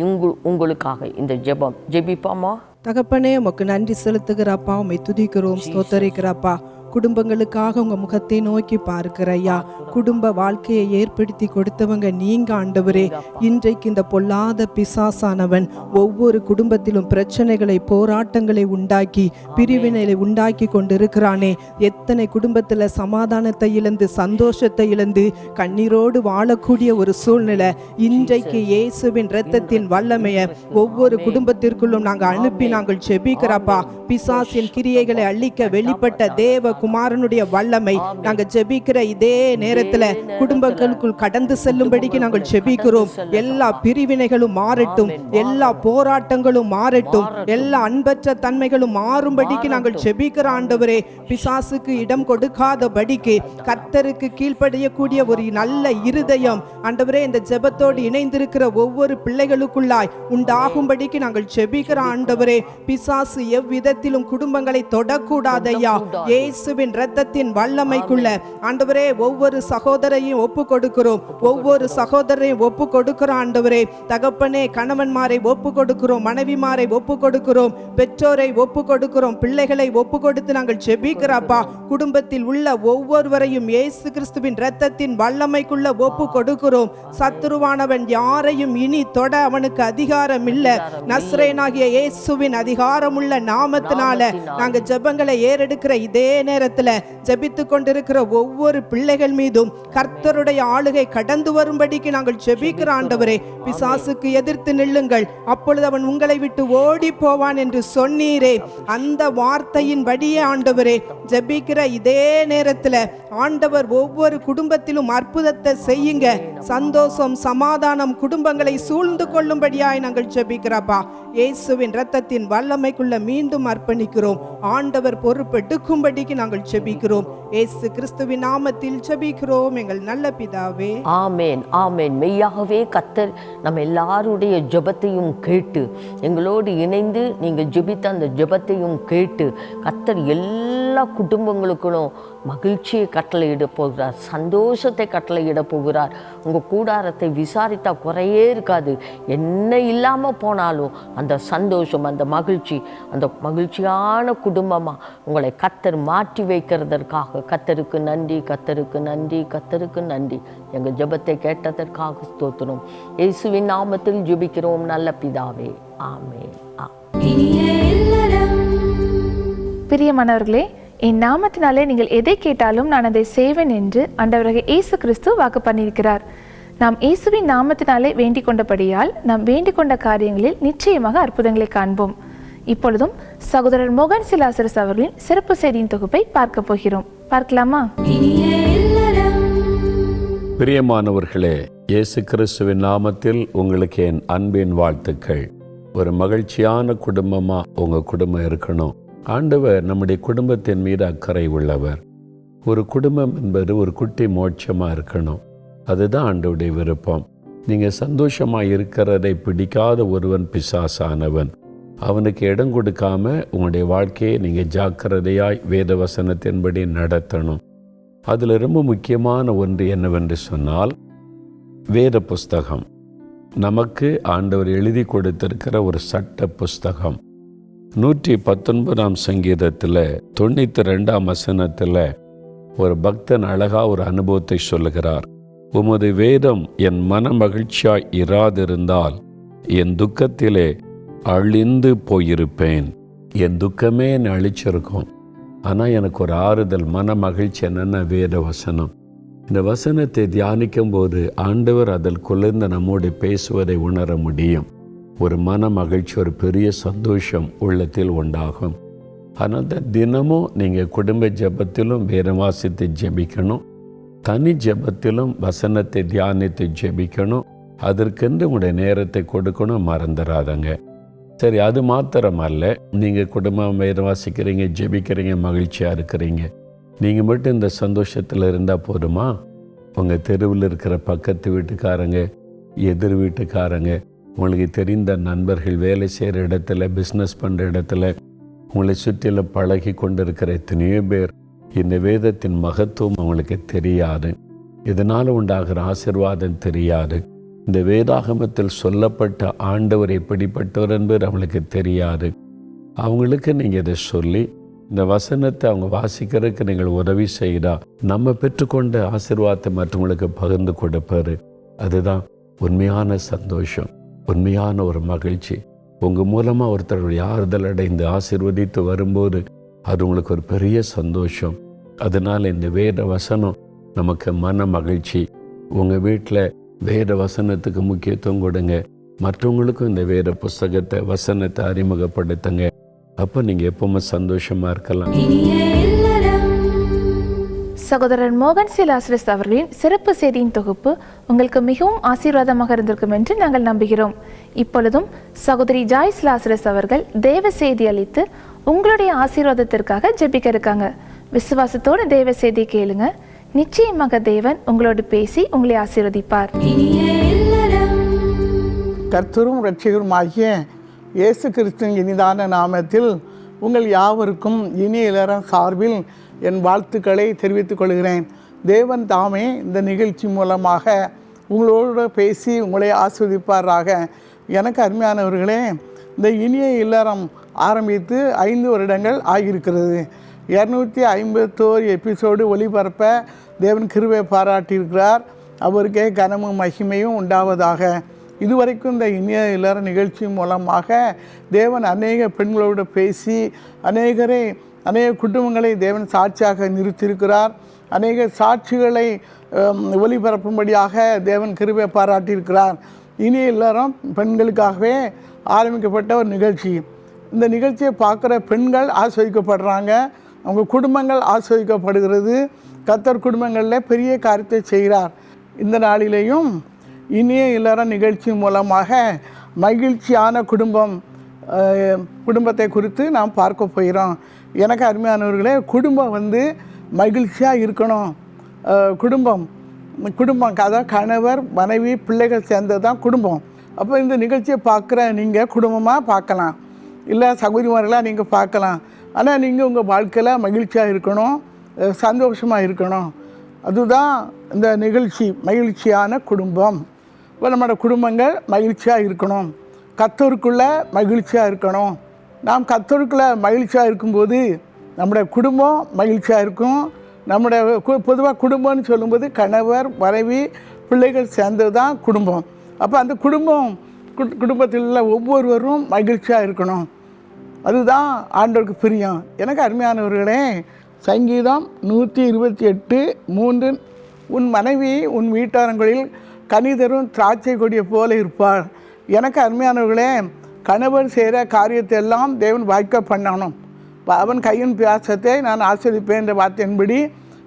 உங்களுக்காக இந்த ஜெபம் ஜெபிப்போமா? தகப்பனே, உமக்கு நன்றி செலுத்துகிறப்பா, உம்மை துதிக்கிறோம், ஸ்தோத்தரிக்கிறப்பா. குடும்பங்களுக்காக உங்க முகத்தை நோக்கி பார்க்கிற ஐயா. குடும்ப வாழ்க்கையை ஏற்படுத்தி கொடுத்தவங்க நீங்க ஆண்டவரே. இன்றைக்கு இந்த பொல்லாத பிசாசானவன் ஒவ்வொரு குடும்பத்திலும் பிரச்சனைகளை, போராட்டங்களை உண்டாக்கி, பிரிவினைகளை உண்டாக்கி கொண்டிருக்கிறானே. எத்தனை குடும்பத்துல சமாதானத்தை இழந்து, சந்தோஷத்தை இழந்து, கண்ணீரோடு வாழக்கூடிய ஒரு சூழ்நிலை. இன்றைக்கு இயேசுவின் இரத்தத்தின் வல்லமையை ஒவ்வொரு குடும்பத்திற்குள்ளும் நாங்கள் அனுப்பி நாங்கள் ஜெபிக்கிறப்பா. பிசாசின் கிரியைகளை அழிக்க வெளிப்பட்ட தேவ குமாரனுடைய வல்லமை நாங்க ஜெபிக்கிற இதே நேரத்துல குடும்பங்களுக்குள் கடந்து செல்லும்படிக்கு நாங்கள் ஜெபிக்கிறோம். எல்லா பிரிவினைகளும் மாறட்டும், எல்லா போராட்டங்களும் மாறட்டும், எல்லா அன்பற்ற தன்மைகளும் மாறும்படிக்கு நாங்கள் ஜெபிக்கிற ஆண்டவரே. பிசாசுக்கு இடம் கொடுக்காதபடிக்கு கர்த்தருக்கு கீழ்ப்படியக்கூடிய ஒரு நல்ல இருதயம் ஆண்டவரே இந்த ஜெபத்தோடு இணைந்திருக்கிற ஒவ்வொரு பிள்ளைகளுக்குள்ளாய் உண்டாகும்படிக்கு நாங்கள் ஜெபிக்கிற ஆண்டவரே. பிசாசு எவ்விதத்திலும் குடும்பங்களை தொடக்கூடாதையா. இயேசுவின் இரத்தத்தின் வல்லமைக்குள்ள ஆண்டவரே ஒவ்வொரு சகோதரையும் ஒப்பு கொடுக்கிறோம், ஒவ்வொரு சகோதரையும் ஒப்பு கொடுக்கிறோம் ஆண்டவரே. தகப்பனே, கணவன்மாரை ஒப்பு கொடுக்கிறோம், மனைவிமாரை ஒப்பு கொடுக்கிறோம், பெற்றோரை ஒப்பு கொடுக்கிறோம், பிள்ளைகளை ஒப்பு கொடுத்து நாங்கள் ஜெபிக்கிறப்பா. குடும்பத்தில் உள்ள ஒவ்வொருவரையும் இயேசு கிறிஸ்துவின் இரத்தத்தின் வல்லமைக்குள்ள ஒப்பு கொடுக்கிறோம். சத்துருவானவன் யாரையும் இனி தொட அவனுக்கு அதிகாரம் இல்லை. நஸ்ரேனாகிய இயேசுவின் அதிகாரமுள்ள நாமத்தினால நாங்க ஜெபங்களை ஏறெடுக்கிற இதே நேரத்துல ஜெபித்து கொண்டிருக்கிற ஒவ்வொரு பிள்ளைகள் மீதும் கர்த்தருடைய ஆளுகை கடந்து வரும்படிக்கு நாங்கள் ஜெபிக்கிற ஆண்டவரே. பிசாசுக்கு எதிர்த்து நில்லுங்கள், அப்பொழுது அவன் உங்களை விட்டு ஓடி போவான் என்று சொன்னீரே. அந்த வார்த்தையின் படியே ஆண்டவரே ஜெபிக்கிற இதே நேரத்துல ஆண்டவர் ஒவ்வொரு குடும்பத்திலும் அற்புதத்தை செய்யுங்க. சந்தோஷம், சமாதானம் குடும்பங்களை சூழ்ந்து கொள்ளும்படியாய் நாங்கள் ஜெபிக்கிறப்பா. இயேசுவின் இரத்தத்தின் வல்லமைக்குள்ள மீண்டும் அர்ப்பணிக்கிறோம். ஆண்டவர் பொறுப்பெடுக்கும்படிக்கு நாங்கள் ஜெபிக்கிறோம். இயேசு கிறிஸ்துவின் நாமத்தில் ஜெபிக்கிறோம் எங்கள் நல்ல பிதாவே. ஆமேன், ஆமேன். மெய்யாகவே கர்த்தர் நம்ம எல்லாருடைய ஜெபத்தையும் கேட்டு, எங்களோடு இணைந்து நீங்கள் ஜெபித்த அந்த ஜெபத்தையும் கேட்டு கர்த்தர் எல்லா குடும்பங்களுக்கும் மகிழ்ச்சியை கட்டளையிட போகிறார், சந்தோஷத்தை கட்டளையிட போகிறார். உங்கள் கூடாரத்தை விசாரித்தா குறையே இருக்காது. என்ன இல்லாமல் போனாலும் அந்த சந்தோஷம், அந்த மகிழ்ச்சி, அந்த மகிழ்ச்சியான குடும்பமாக உங்களை கர்த்தர் மாற்றி வைக்கிறதற்காக கர்த்தருக்கு நன்றி, கர்த்தருக்கு நன்றி, கர்த்தருக்கு நன்றி. எங்கள் ஜெபத்தை கேட்டதற்காக ஸ்தோத்திரம். இயேசுவின் நாமத்தில் ஜெபிக்கிறோம் நல்ல பிதாவே. ஆமென். பிரியமானவர்களே, என் நாமத்தினாலே நீங்கள் எதை கேட்டாலும் நான் அதை செய்வேன் என்று ஆண்டவராகிய இயேசு கிறிஸ்து வாக்கு பண்ணியிருக்கிறார். நாம் இயேசுவின் நாமத்தினாலே வேண்டிக் கொண்டபடியால் நாம் வேண்டிக் கொண்ட காரியங்களில் நிச்சயமாக அற்புதங்களை காண்போம். இப்பொழுதும் சகோதரர் மோகன் சிலாசரஸ் அவர்களின் சிறப்பு செய்தியின் தொகுப்பை பார்க்க போகிறோம். பார்க்கலாமா? பிரியமானவர்களே, இயேசு கிறிஸ்துவின் நாமத்தில் உங்களுக்கு என் அன்பின் வாழ்த்துக்கள். ஒரு மகிழ்ச்சியான குடும்பமா உங்க குடும்பம் இருக்கணும். ஆண்டவர் நம்முடைய குடும்பத்தின் மீது அக்கறை உள்ளவர். ஒரு குடும்பம் என்பது ஒரு குட்டி மோட்சமாக இருக்கணும். அதுதான் ஆண்டவருடைய விருப்பம். நீங்கள் சந்தோஷமாக இருக்கிறதை பிடிக்காத ஒருவன் பிசாசானவன். அவனுக்கு இடம் கொடுக்காம உங்களுடைய வாழ்க்கையை நீங்கள் ஜாக்கிரதையாய் வேத வசனத்தின்படி நடத்தணும். அதில் ரொம்ப முக்கியமான ஒன்று என்னவென்று சொன்னால், வேத புஸ்தகம் நமக்கு ஆண்டவர் எழுதி கொடுத்திருக்கிற ஒரு சட்ட புஸ்தகம். 119ஆம் சங்கீதத்தில் 92ஆம் வசனத்தில் ஒரு பக்தன் அழகா ஒரு அனுபவத்தை சொல்லுகிறார். உமது வேதம் என் மன மகிழ்ச்சியாய் இராதிருந்தால் என் துக்கத்திலே அழிந்து போயிருப்பேன். என் துக்கமே என்னை அழிச்சிருக்கும். ஆனால் எனக்கு ஒரு ஆறுதல், மன மகிழ்ச்சி என்னென்ன வேத வசனம். இந்த வசனத்தை தியானிக்கும் போது ஆண்டவர் அதில் குளிர்ந்து நம்மோடு பேசுவதை உணர முடியும். ஒரு மன மகிழ்ச்சி, ஒரு பெரிய சந்தோஷம் உள்ளத்தில் உண்டாகும். அதனால தான் தினமும் நீங்கள் குடும்ப ஜெபத்திலும் வேதம் வாசித்து ஜெபிக்கணும், தனி ஜெபத்திலும் வசனத்தை தியானித்து ஜெபிக்கணும். அதற்கென்று உங்களுடைய நேரத்தை கொடுக்கணும், மறந்துடாதங்க. சரி, அது மாத்திரமல்ல, நீங்கள் குடும்பம் வேதம் வாசிக்கிறீங்க, ஜெபிக்கிறீங்க, மகிழ்ச்சியாக இருக்கிறீங்க. நீங்கள் மட்டும் இந்த சந்தோஷத்தில் இருந்தால் போதுமா? உங்கள் தெருவில் இருக்கிற பக்கத்து வீட்டுக்காரங்க, எதிர் வீட்டுக்காரங்க, உங்களுக்கு தெரிந்த நண்பர்கள், வேலை செய்கிற இடத்துல, பிஸ்னஸ் பண்ணுற இடத்துல, உங்களை சுற்றிலும் பழகி கொண்டு இருக்கிற எத்தனையோ பேர் இந்த வேதத்தின் மகத்துவம் அவங்களுக்கு தெரியாது. இதனால் உண்டாகிற ஆசீர்வாதம் தெரியாது. இந்த வேதாகமத்தில் சொல்லப்பட்ட ஆண்டவர் எப்படிப்பட்டவர் என்பது அவங்களுக்கு தெரியாது. அவங்களுக்கு நீங்கள் இதை சொல்லி இந்த வசனத்தை அவங்க வாசிக்கிறதுக்கு நீங்கள் உதவி செய்தால் நம்ம பெற்றுக்கொண்ட ஆசீர்வாதத்தை மற்றவங்களுக்கு பகிர்ந்து கொடுப்பாரு. அதுதான் உண்மையான சந்தோஷம், உண்மையான ஒரு மகிழ்ச்சி. உங்கள் மூலமாக ஒருத்தருடைய ஆறுதல் அடைந்து ஆசீர்வதித்து வரும்போது அது உங்களுக்கு ஒரு பெரிய சந்தோஷம். அதனால் இந்த வேத வசனம் நமக்கு மன மகிழ்ச்சி. உங்கள் வீட்டில் வேத வசனத்துக்கு முக்கியத்துவம் கொடுங்க. மற்றவங்களுக்கும் இந்த வேத புஸ்தகத்தை, வசனத்தை அறிமுகப்படுத்துங்க. அப்போ நீங்கள் எப்பவுமே சந்தோஷமாக இருக்கலாம். சகோதரர் மோகன் சிலாஸ்ரஸ் அவர்களின் சிறப்பு செய்தியின் தொகுப்பு உங்களுக்கு மிகவும் ஆசீர்வாதமாக இருந்திருக்கும் என்று நாங்கள் நம்புகிறோம். இப்பொழுதும் சகோதரி ஜாய்ஸ் லாஸ்ரஸ் அவர்கள் தேவ செய்தி அளித்து உங்களுடைய ஆசீர்வாதத்திற்காக ஜெபிக்க இருக்காங்க. விசுவாசத்தோடு தேவ செய்தி கேளுங்க. நிச்சயமாக தேவன் உங்களோடு பேசி உங்களை ஆசீர்வதிப்பார். கர்த்தரும் இரட்சகருமாகிய இயேசு கிறிஸ்துவின் இனிதான நாமத்தில் உங்கள் யாவருக்கும் இனிய இளரம் சார்பில் என் வாழ்த்துக்களை தெரிவித்துக் கொள்கிறேன். தேவன் தாமே இந்த நிகழ்ச்சி மூலமாக உங்களோடு பேசி உங்களை ஆஸ்வதிப்பாராக. எனக்கு அருமையானவர்களே, இந்த இனிய இல்லறம் ஆரம்பித்து 5 வருடங்கள் ஆகியிருக்கிறது. 251 எபிசோடு ஒளிபரப்ப தேவன் கிருபை பாராட்டியிருக்கிறார். அவருக்கே கனமும் மகிமையும் உண்டாவதாக. இதுவரைக்கும் இந்த இனிய இல்லற நிகழ்ச்சி மூலமாக தேவன் அநேக பெண்களோடு பேசி அநேக குடும்பங்களை தேவன் சாட்சியாக நிறுத்தியிருக்கிறார். அநேக சாட்சிகளை ஒளிபரப்பும்படியாக தேவன் கிருபை பாராட்டியிருக்கிறார். இனிய இல்லறம் பெண்களுக்காகவே ஆரம்பிக்கப்பட்ட ஒரு நிகழ்ச்சி. இந்த நிகழ்ச்சியை பார்க்குற பெண்கள் ஆஸ்வதிக்கப்படுறாங்க, அவங்க குடும்பங்கள் ஆஸ்வதிக்கப்படுகிறது. கர்த்தர் குடும்பங்களில் பெரிய காரியத்தை செய்கிறார். இந்த நாளிலேயும் இனிய இல்லற நிகழ்ச்சி மூலமாக மகிழ்ச்சியான குடும்பத்தை குறித்து நாம் பார்க்க போகிறோம். எனக்கு அருமையானவர்களே, குடும்பம் மகிழ்ச்சியாக இருக்கணும். குடும்பம் அதாவது கணவர், மனைவி, பிள்ளைகள் சேர்ந்தது தான் குடும்பம். அப்போ இந்த நிகழ்ச்சியை பார்க்குற நீங்கள் குடும்பமாக பார்க்கலாம், இல்லை சகோதரிமார்களாக நீங்கள் பார்க்கலாம். ஆனால் நீங்கள் உங்கள் வாழ்க்கையில் மகிழ்ச்சியாக இருக்கணும், சந்தோஷமாக இருக்கணும். அதுதான் இந்த நிகழ்ச்சி, மகிழ்ச்சியான குடும்பம். இப்போ நம்மளோட குடும்பங்கள் மகிழ்ச்சியாக இருக்கணும், கர்த்தருக்குள்ளே மகிழ்ச்சியாக இருக்கணும். நாம் கர்த்தருக்குள்ளே மகிழ்ச்சியாக இருக்கும்போது நம்முடைய குடும்பம் மகிழ்ச்சியாக இருக்கும். நம்முடைய பொதுவாக குடும்பம்னு சொல்லும்போது கணவர், மனைவி, பிள்ளைகள் சேர்ந்தது தான் குடும்பம். அப்போ அந்த குடும்பத்தில் உள்ள ஒவ்வொருவரும் மகிழ்ச்சியாக இருக்கணும். அதுதான் ஆண்டவருக்கு பிரியம். எனக்கு அருமையானவர்களே, சங்கீதம் 128:3, உன் மனைவி உன் வீட்டாரங்களில் கனிதரும் திராட்சை கொடியை போல இருப்பார். எனக்கு அருமையானவர்களே, கணவர் செய்கிற காரியத்தை எல்லாம் தேவன் வாய்க்க பண்ணணும். அவன் கையின் பியாசத்தை நான் ஆஸ்வதிப்பேன் என்ற வார்த்தையின்படி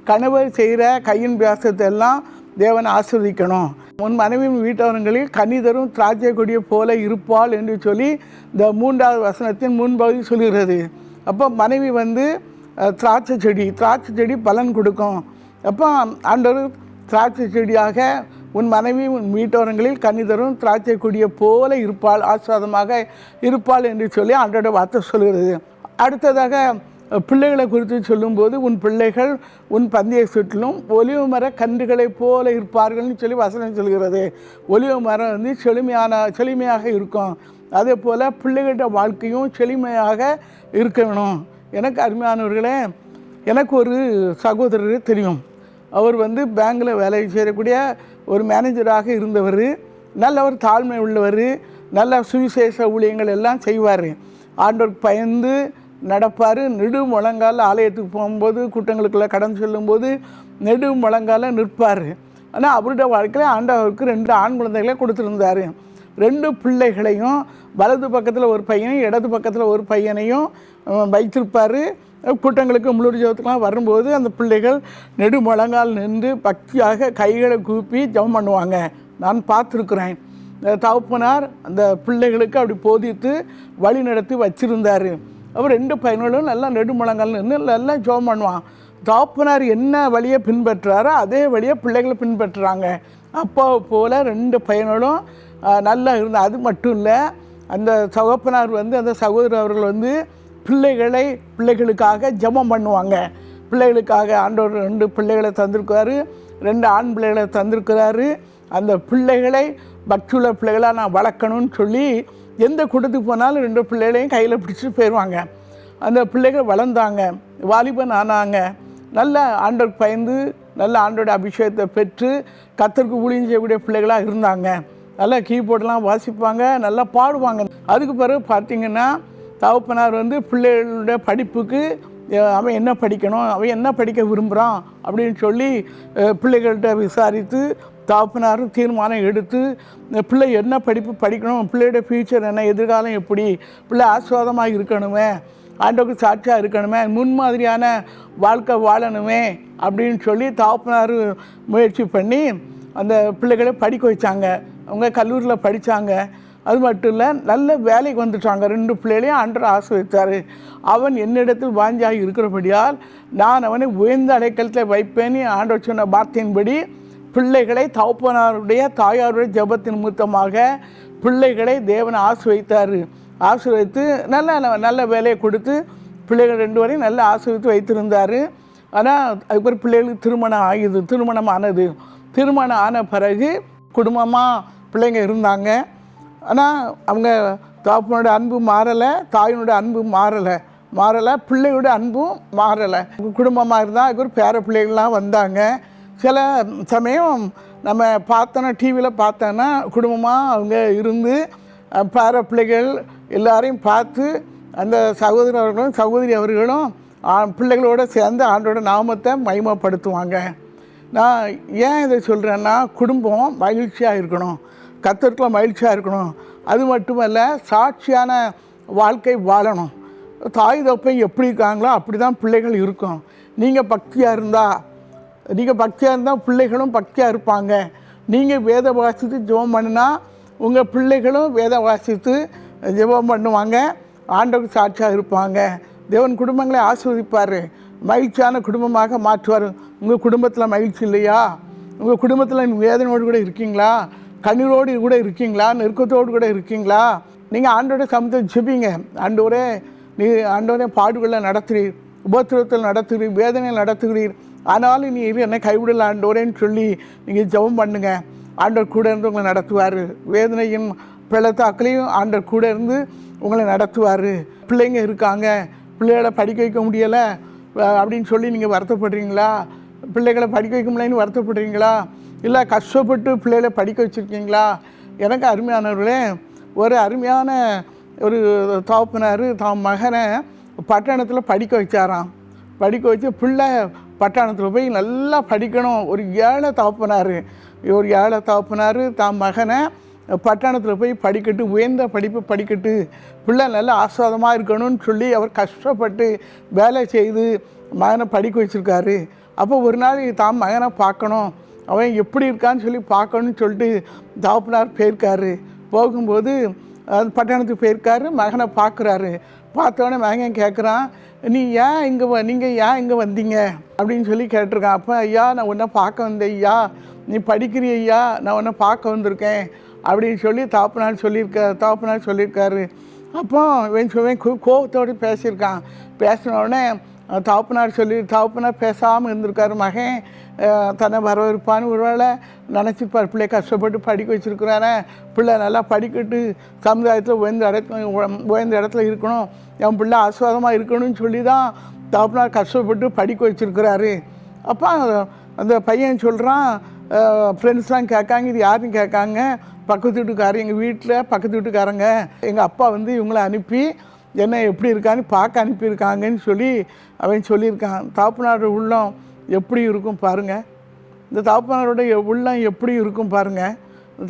கணவர் செய்கிற கையின் பியாசத்தை எல்லாம் தேவன் ஆஸ்வதிக்கணும். உன் மனைவியின் வீட்டவர்களில் கனிதரும் திராட்சை கொடியை போல இருப்பாள் என்று சொல்லி இந்த 3வது வசனத்தின் முன்பகுதி சொல்கிறது. அப்போ மனைவி திராட்சை செடி பலன் கொடுக்கும். அப்போ ஆண்டவர் திராட்சை செடியாக உன் மனைவி உன் வீட்டவர்களில் கனிதரும் திராட்சை கொடியை போல இருப்பாள், ஆஸ்வாதமாக இருப்பாள் என்று சொல்லி ஆண்டோட வார்த்தை சொல்கிறது. அடுத்ததாக பிள்ளைகளை குறித்து சொல்லும்போது உன் பிள்ளைகள் உன் பந்தியை சுற்றிலும் ஒலிவு மர கன்றுகளைப் போல இருப்பார்கள்னு சொல்லி வசனம் சொல்கிறது. ஒலிவு மரம் செழுமையாக இருக்கும். அதே போல் பிள்ளைகளோட வாழ்க்கையும் செழுமையாக இருக்கணும். எனக்கு அருமையானவர்களே, எனக்கு ஒரு சகோதரர் தெரியும். அவர் பேங்கில் வேலை செய்யக்கூடிய ஒரு மேனேஜராக இருந்தவர். நல்லவர், தாழ்மை உள்ளவர், நல்ல சுவிசேஷ ஊழியங்கள் எல்லாம் செய்வார். ஆண்டவருக்கு பயந்து நடப்பார். நெடு முழங்கால ஆலயத்துக்கு போகும்போது, கூட்டங்களுக்குள்ளே கடந்து செல்லும்போது நெடு முழங்கால நிற்பார். ஆனால் அவருடைய வாழ்க்கையில் ஆண்டவருக்கு 2 ஆண் குழந்தைகளை கொடுத்துருந்தார். 2 பிள்ளைகளையும் வலது பக்கத்தில் ஒரு பையனையும் இடது பக்கத்தில் ஒரு பையனையும் வைத்திருப்பார். கூட்டங்களுக்கு முழு ஜெபத்துக்கெலாம் வரும்போது அந்த பிள்ளைகள் நெடுமுழங்கால் நின்று பக்தியாக கைகளை கூப்பி ஜெபம் பண்ணுவாங்க. நான் பார்த்துருக்குறேன். தகப்பனார் அந்த பிள்ளைகளுக்கு அப்படி போதித்து வழி நடத்தி வச்சுருந்தார். அவர் 2 பையன்களும் நல்லா நெடுமுழங்கால் நின்று நல்லா ஜெபம் பண்ணுவான். தகப்பனார் என்ன வழியை பின்பற்றுறாரோ அதே வழியை பிள்ளைகளை பின்பற்றுறாங்க. அப்பாவை போல் 2 பையன்களும் நல்லா இருந்தால். அது மட்டும் இல்லை, அந்த தகப்பனார் அந்த சகோதரர் அவர்கள் பிள்ளைகளுக்காக ஜெபம் பண்ணுவாங்க. பிள்ளைகளுக்காக ஆண்டவர் 2 பிள்ளைகளை தந்திருக்கிறாரு, 2 ஆண் பிள்ளைகளை தந்திருக்கிறாரு. அந்த பிள்ளைகளை பக்தியுள்ள பிள்ளைகளாக நான் வளர்க்கணும்னு சொல்லி எந்த கூட்டத்துக்கு போனாலும் 2 பிள்ளைகளையும் கையில் பிடிச்சிட்டு போயிடுவாங்க. அந்த பிள்ளைகள் வளர்ந்தாங்க, வாலிபன் ஆனாங்க. நல்ல ஆண்டவருக்கு பயந்து நல்ல ஆண்டோட அபிஷேகத்தை பெற்று கர்த்தருக்கு ஊழியம் செய்யக்கூடிய பிள்ளைகளாக இருந்தாங்க. நல்லா கீபோர்டெலாம் வாசிப்பாங்க, நல்லா பாடுவாங்க. அதுக்கு பிறகு பார்த்திங்கன்னா தகப்பனார் பிள்ளைகளுடைய படிப்புக்கு அவன் என்ன படிக்கணும், அவன் என்ன படிக்க விரும்புகிறான் அப்படின்னு சொல்லி பிள்ளைகள்கிட்ட விசாரித்து தகப்பனாரும் தீர்மானம் எடுத்து பிள்ளை என்ன படிப்பு படிக்கணும், பிள்ளையோட ஃப்யூச்சர் என்ன, எதிர்காலம் எப்படி, பிள்ளை ஆசீர்வாதமாக இருக்கணுமே, ஆண்டவருக்கு சாட்சியாக இருக்கணுமே, முன்மாதிரியான வாழ்க்கை வாழணுமே அப்படின்னு சொல்லி தகப்பனார் முயற்சி பண்ணி அந்த பிள்ளைகளை படிக்க வச்சாங்க. அவங்க கல்லூரியில் படித்தாங்க. அது மட்டும் இல்லை, நல்ல வேலைக்கு வந்துட்டாங்க. 2 பிள்ளைகளையும் ஆண்டவர் ஆசீர்வதித்தார். அவன் என்னிடத்தில் வாஞ்சாகி இருக்கிறபடியால் நான் அவனை உயர்ந்த அடைக்கலத்தில் வைப்பேன்னு ஆண்டவர் சொன்ன வார்த்தையின்படி பிள்ளைகளை தகப்பனாருடைய தாயாருடைய ஜெபத்தின் நிமித்தமாக பிள்ளைகளை தேவனை ஆசீர்வதித்தார். ஆசீர்வதித்து நல்ல வேலையை கொடுத்து பிள்ளைகள் 2 வரையும் நல்லா ஆசீர்வதித்து வைத்திருந்தார். ஆனால் அதுக்கப்புறம் பிள்ளைகளுக்கு திருமணம் ஆனது. திருமணம் ஆன பிறகு குடும்பமாக பிள்ளைங்க இருந்தாங்க. ஆனால் அவங்க தகப்பனோட அன்பு மாறலை, தாயினோட அன்பு மாறலை, பிள்ளையோட அன்பும் மாறலை. குடும்பமாக இருந்தால் அதுக்கு பேர பிள்ளைகள்லாம் வந்தாங்க. சில சமயம் நம்ம பார்த்தோன்னா டிவியில் பார்த்தோன்னா குடும்பமாக அவங்க இருந்து பேர பிள்ளைகள் எல்லாரையும் பார்த்து அந்த சகோதரர் அவர்களும் சகோதரி அவர்களும் பிள்ளைகளோடு சேர்ந்து ஆண்டோட நாமத்தை மகிமைப்படுத்துவாங்க. நான் ஏன் இதை சொல்கிறேன்னா, குடும்பம் மகிழ்ச்சியாக இருக்கணும், கர்த்தருக்குள்ள மகிழ்ச்சியாக இருக்கணும். அது மட்டுமல்ல, சாட்சியான வாழ்க்கை வாழணும். தாய் தகப்பன் எப்படி இருக்காங்களோ அப்படி தான் பிள்ளைகள் இருக்கும். நீங்கள் பக்தியாக இருந்தால் பிள்ளைகளும் பக்தியாக இருப்பாங்க. நீங்கள் வேத வாசித்து ஜெபம் பண்ணினா உங்கள் பிள்ளைகளும் வேத வாசித்து ஜெபம் பண்ணுவாங்க, ஆண்டவருக்கு சாட்சியாக இருப்பாங்க. தேவன் குடும்பங்களை ஆசீர்வதிப்பார், மகிழ்ச்சியான குடும்பமாக மாற்றுவார். உங்கள் குடும்பத்தில் மகிழ்ச்சி இல்லையா? உங்கள் குடும்பத்தில் வேதனையோடு கூட இருக்கீங்களா? கண்ணீரோடு கூட இருக்கீங்களா? நெருக்கத்தோடு கூட இருக்கீங்களா? நீங்கள் ஆண்டோட சமூகத்தை ஜெபிங்க. ஆண்டவரே பாடுகளில் நடத்துகிறீர், உபத்திரத்தில் நடத்துகிறீர், வேதனையில் நடத்துகிறீர், ஆனாலும் நீ என்னை கைவிடல ஆண்டவரேன்னு சொல்லி நீங்கள் ஜெபம் பண்ணுங்க. ஆண்டவர் கூட இருந்து உங்களை நடத்துவார். வேதனையும் பிளத்தாக்களையும் ஆண்டவர் கூட இருந்து உங்களை நடத்துவார். பிள்ளைங்க இருக்காங்க, பிள்ளைகளை படிக்க வைக்க முடியலை அப்படின்னு சொல்லி நீங்கள் வருத்தப்படுறீங்களா? பிள்ளைகளை படிக்க வைக்க முடியலன்னு வருத்தப்படுறீங்களா? இல்லை கஷ்டப்பட்டு பிள்ளைகளை படிக்க வச்சுருக்கீங்களா? எனக்கு அருமையானவர்களே, ஒரு அருமையான ஒரு தகப்பனார் தாம் மகனை பட்டணத்தில் படிக்க வச்சாராம். படிக்க வச்சு பிள்ளை பட்டணத்தில் போய் நல்லா படிக்கணும். ஒரு ஏழை தகப்பனார் தாம் மகனை பட்டணத்தில் போய் படிக்கட்டு, உயர்ந்த படிப்பு படிக்கட்டு, பிள்ளை நல்லா ஆஸ்வாதமாக இருக்கணும்னு சொல்லி அவர் கஷ்டப்பட்டு வேலை செய்து மகனை படிக்க வச்சுருக்காரு. அப்போ ஒரு நாள் தாம் மகனை பார்க்கணும், அவன் எப்படி இருக்கான்னு சொல்லி பார்க்கணுன்னு சொல்லிட்டு தகப்பனார் போயிருக்காரு. போகும்போது பட்டணத்துக்கு போயிருக்காரு, மகனை பார்க்குறாரு. பார்த்தோன்னே மகன் கேட்குறான், நீங்கள் ஏன் இங்கே வந்தீங்க அப்படின்னு சொல்லி கேட்டிருக்கான். அப்போ ஐயா நான் உன்னை பார்க்க வந்தேன் ஐயா, நீ படிக்கிறிய ஐயா, நான் உன்னை பார்க்க வந்திருக்கேன் அப்படின்னு சொல்லி தகப்பனார் சொல்லியிருக்காரு. அப்போ இவன் கோபத்தோடு பேசியிருக்கான். பேசினோடனே தகப்பனார் பேசாமல் இருந்திருக்காரு. மகன் தன்னை வரவேற்பான்னு ஒருவேளை நினச்சிருப்பார். பிள்ளை கஷ்டப்பட்டு படிக்க வச்சுருக்குறானே, பிள்ளை நல்லா படிக்கட்டு, சமுதாயத்தில் உயர்ந்த இடத்துல இருக்கணும், என் பிள்ளை ஆஸ்வாதமாக இருக்கணும்னு சொல்லி தான் தகப்பனார் கஷ்டப்பட்டு படிக்க வச்சுருக்கிறாரு. அப்போ அந்த பையன் சொல்கிறான், ஃப்ரெண்ட்ஸ்லாம் கேட்காங்க, இது யாருன்னு கேட்காங்க, பக்கத்து வீட்டுக்காரங்க, எங்கள் வீட்டில் பக்கத்து வீட்டுக்காரங்க எங்கள் அப்பா இவங்களை அனுப்பி என்ன எப்படி இருக்கான்னு பார்க்க அனுப்பியிருக்காங்கன்னு சொல்லி அவன் சொல்லியிருக்கான். தகப்பனாரோட உள்ளம் எப்படி இருக்கும் பாருங்கள். இந்த தகப்பனாரோட உள்ளம் எப்படி இருக்கும் பாருங்கள்.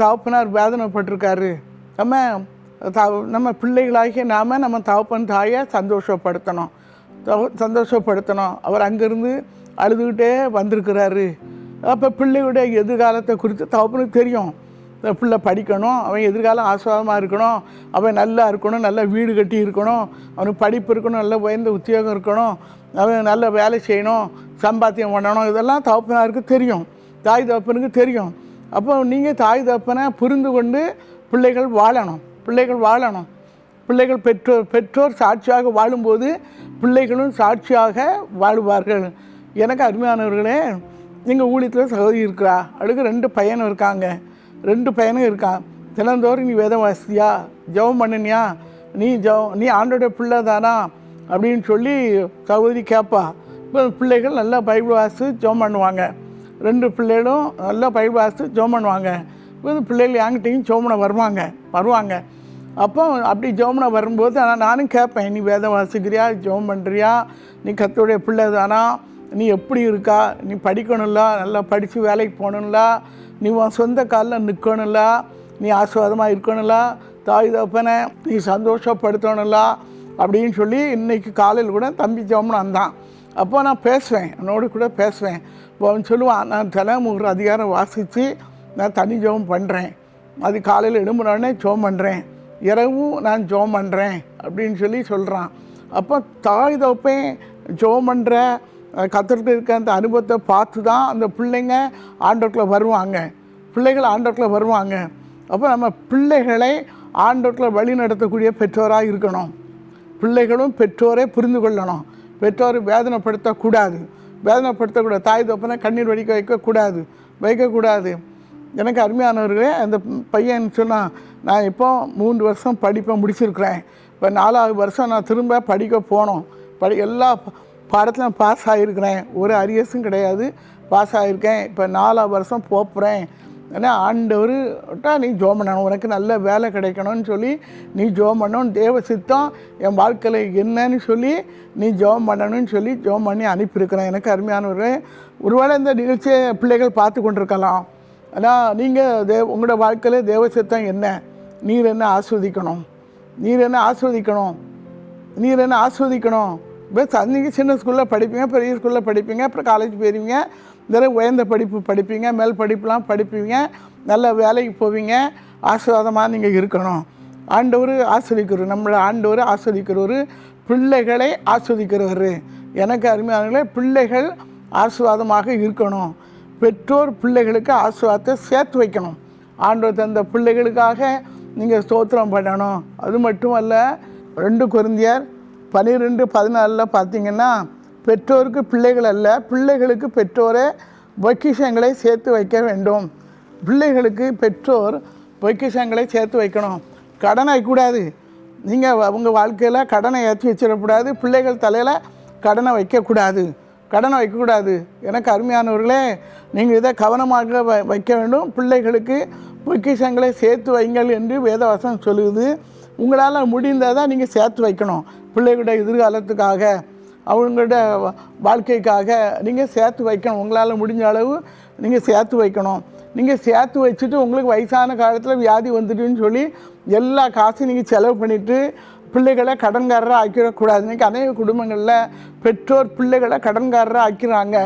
தகப்பனார் வேதனைப்பட்டிருக்காரு. நம்ம பிள்ளைகளாகிய நாம் நம்ம தகப்பன் தாயை சந்தோஷப்படுத்தணும். அவர் அங்கேருந்து அழுதுகிட்டே வந்திருக்கிறாரு. அப்போ பிள்ளையுடைய எதிர்காலத்தை குறித்து தகப்பனுக்கு தெரியும். இந்த பிள்ளை படிக்கணும், அவன் எதிர்காலம் ஆசுவாதமாக இருக்கணும், அவன் நல்லா இருக்கணும், நல்ல வீடு கட்டி இருக்கணும், அவனுக்கு படிப்பு இருக்கணும், நல்ல உயர்ந்த உத்தியோகம் இருக்கணும், அவன் நல்ல வேலை செய்யணும், சம்பாத்தியம் பண்ணணும், இதெல்லாம் தகப்பனாருக்கு தெரியும், தாய் தகப்பனுக்கு தெரியும். அப்போ நீங்கள் தாய் தகப்பனை புரிந்து கொண்டு பிள்ளைகள் வாழணும். பிள்ளைகள் பெற்றோர் சாட்சியாக வாழும்போது பிள்ளைகளும் சாட்சியாக வாழுவார்கள். எனக்கு அருமையானவர்களே, எங்கள் ஊழியத்தில் சகோதரி இருக்கிறா, அவளுக்கு 2 பையனும் இருக்காங்க. 2 பையனும் இருக்கான். தினந்தோறும் நீ வேதம் வாசியா, ஜெபம் பண்ணினியா, நீ ஆண்டோட பிள்ளை தானா அப்படின்னு சொல்லி சகோதரி கேட்பா. இப்போ பிள்ளைகள் நல்லா பைபிள் வாசித்து ஜெபம் பண்ணுவாங்க. 2 பிள்ளைகளும் நல்லா பைபிள் வாசித்து ஜெபம் பண்ணுவாங்க. இப்போ பிள்ளைகள் என்கிட்டையும் ஜெபம் பண்ண வருவாங்க. அப்போ அப்படி ஜெபம் பண்ண வரும்போது நானும் கேட்பேன், நீ வேதம் வாசிக்கிறியா, ஜெபம் பண்ணுறியா, நீ கர்த்தருடைய பிள்ளை தானா, நீ எப்படி இருக்கா, நீ படிக்கணும்ல, நல்லா படித்து வேலைக்கு போகணும்ல, நீ உன் சொந்த காலில் நிற்கணும்ல, நீ ஆசீர்வாதமாக இருக்கணும்ல, தாய் தகப்பனை நீ சந்தோஷப்படுத்தணும்ல அப்படின்னு சொல்லி இன்றைக்கி காலையில் கூட தம்பி ஜெபம்னு வந்தான். அப்போ நான் பேசுவேன், என்னோடு கூட பேசுவேன். இப்போ அவன் சொல்லுவான், நான் தினமும் ஒரு அதிகாரம் வாசித்து நான் தனி ஜெபம் பண்ணுறேன், அது காலையில் எழும்புனோடனே ஜெபம் பண்ணுறேன், இரவும் நான் ஜெபம் பண்ணுறேன் அப்படின்னு சொல்லி சொல்கிறான். அப்போ தாய் தகப்பன் ஜெபம் பண்ணுற கர்த்தருக்கு இருக்க அந்த அனுபவத்தை பார்த்து தான் அந்த பிள்ளைங்க ஆண்டவருக்குள்ள வருவாங்க. அப்போ நம்ம பிள்ளைகளை ஆண்டவருக்குள்ள வழி நடத்தக்கூடிய பெற்றோராக இருக்கணும். பிள்ளைகளும் பெற்றோரை புரிந்து கொள்ளணும். பெற்றோரை வேதனைப்படுத்தக்கூடாது. தாய் தகப்பனை கண்ணீர் வடிக்க வைக்கக்கூடாது. எனக்கு அருமையானவர்களே, அந்த பையன் சொன்னால், நான் இப்போ 3 வருஷம் படிப்பை முடிச்சிருக்கிறேன், இப்போ 4வது வருஷம் நான் திரும்ப படிக்க போனோம், எல்லா பாடத்தில் பாஸ் ஆகிருக்கிறேன், ஒரு அரியர்ஸும் கிடையாது, பாஸ் ஆகிருக்கேன், இப்போ 4வது வருஷம் போகிறேன். ஏன்னா ஆண்டவர்கிட்ட நீ ஜெபம் பண்ணணும், உனக்கு நல்ல வேலை கிடைக்கணும்னு சொல்லி நீ ஜெபம் பண்ணணும், தேவ சித்தம் என் வாழ்க்கையில் என்னன்னு சொல்லி நீ ஜெபம் பண்ணணும்னு சொல்லி ஜெபம் பண்ணி அனுப்பியிருக்கிறேன். எனக்கு அருமையானவர்களே, ஒருவேளை இந்த நிகழ்ச்சியை பிள்ளைகள் பார்த்து கொண்டிருக்கலாம். ஆனால் நீங்கள் உங்களோட வாழ்க்கையில் தேவ சித்தம் என்ன, நீர் என்ன ஆஸ்வதிக்கணும். இப்போ நீங்கள் சின்ன ஸ்கூலில் படிப்பீங்க, பெரிய ஸ்கூலில் படிப்பீங்க, அப்புறம் காலேஜ் போயிருவீங்க, நிறைய உயர்ந்த படிப்பு படிப்பீங்க, மேல் படிப்புலாம் படிப்பீங்க, நல்ல வேலைக்கு போவீங்க, ஆசீர்வாதமாக நீங்கள் இருக்கணும். ஆண்டவர் ஆஸ்வதிக்கிறவர், நம்மளோட ஆண்டவர் ஆஸ்வதிக்கிறவர், பிள்ளைகளை ஆஸ்வதிக்கிறவர். எனக்கு அருமையானவர்களே, பிள்ளைகள் ஆசீர்வாதமாக இருக்கணும். பெற்றோர் பிள்ளைகளுக்கு ஆசீர்வாதத்தை சேர்த்து வைக்கணும். ஆண்டவர் தந்த பிள்ளைகளுக்காக நீங்கள் ஸ்தோத்திரம் பண்ணணும். அது மட்டும் அல்ல, 2 கொரிந்தியர் 12:14 பார்த்தீங்கன்னா, பெற்றோருக்கு பிள்ளைகள் அல்ல, பிள்ளைகளுக்கு பெற்றோரை பொக்கிஷங்களை சேர்த்து வைக்க வேண்டும். பிள்ளைகளுக்கு பெற்றோர் பொக்கிஷங்களை சேர்த்து வைக்கணும். கடனை வைக்கக்கூடாது. நீங்கள் உங்கள் வாழ்க்கையில் கடனை ஏற்றி வச்சிடக்கூடாது. பிள்ளைகள் தலையில் கடனை வைக்கக்கூடாது. எனக்கு அருமையானவர்களே, நீங்கள் இதை கவனமாக வைக்க வேண்டும். பிள்ளைகளுக்கு பொக்கிஷங்களை சேர்த்து வைங்கள் என்று வேதவசனம் சொல்லுது. உங்களால் முடிந்ததான் நீங்கள் சேர்த்து வைக்கணும். பிள்ளைகளுடைய எதிர்காலத்துக்காக, அவங்களோட வாழ்க்கைக்காக நீங்கள் சேர்த்து வைக்கணும். உங்களால் முடிஞ்ச அளவு நீங்கள் சேர்த்து வைக்கணும். நீங்கள் சேர்த்து வச்சுட்டு உங்களுக்கு வயசான காலத்தில் வியாதி வந்துட்டுன்னு சொல்லி எல்லா காசையும் நீங்கள் செலவு பண்ணிவிட்டு பிள்ளைகளை கடன்காரராக ஆக்கிடக்கூடாது. இன்றைக்கி அநேக குடும்பங்களில் பெற்றோர் பிள்ளைகளை கடன்காரராக ஆக்கிறாங்க.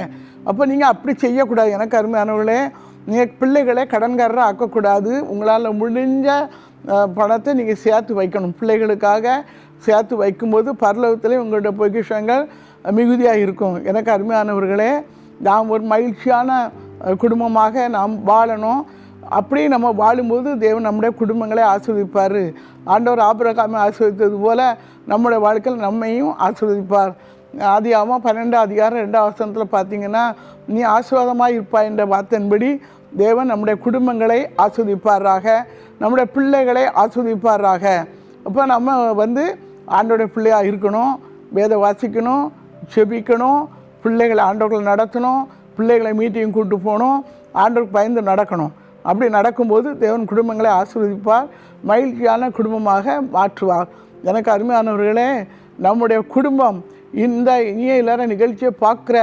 அப்போ நீங்கள் அப்படி செய்யக்கூடாது. எனக்கு அருமையானவர்களே, நீங்கள் பிள்ளைகளை கடன்காரராக ஆக்கக்கூடாது. உங்களால் முடிஞ்ச பணத்தை நீங்கள் சேர்த்து வைக்கணும். பிள்ளைகளுக்காக சேர்த்து வைக்கும்போது பரலோகத்திலே உங்களுடைய பொக்கிஷங்கள் மிகுதியாக இருக்கும். எனக்கு அருமையானவர்களே, நாம் ஒரு மகிழ்ச்சியான குடும்பமாக நாம் வாழணும். அப்படி நம்ம வாழும்போது தேவன் நம்முடைய குடும்பங்களை ஆசீர்வதிப்பார். ஆண்டவர் ஆபிரகாமை ஆசீர்வதித்தது போல நம்முடைய வாழ்க்கையில் நம்மையும் ஆசீர்வதிப்பார். ஆதியாகமம் 12:2 பார்த்தீங்கன்னா, நீ ஆசீர்வாதமாக இருப்பாய் என்ற வார்த்தையின்படி தேவன் நம்முடைய குடும்பங்களை ஆசீர்வதிப்பாராக, நம்முடைய பிள்ளைகளை ஆசீர்வதிப்பாராக. அப்போ நம்ம ஆண்டோடைய பிள்ளையாக இருக்கணும், வேத வாசிக்கணும், செபிக்கணும், பிள்ளைகளை ஆண்டவர்களை நடத்தணும், பிள்ளைகளை மீட்டிங் கூட்டு போகணும், ஆண்டவருக்கு பயந்து நடக்கணும். அப்படி நடக்கும்போது தேவன் குடும்பங்களை ஆசீர்வதிப்பார், மகிழ்ச்சியான குடும்பமாக மாற்றுவார். எனக்கு அருமையானவர்களே, நம்முடைய குடும்பம், இந்த இனிய இல்லற நிகழ்ச்சியை பார்க்குற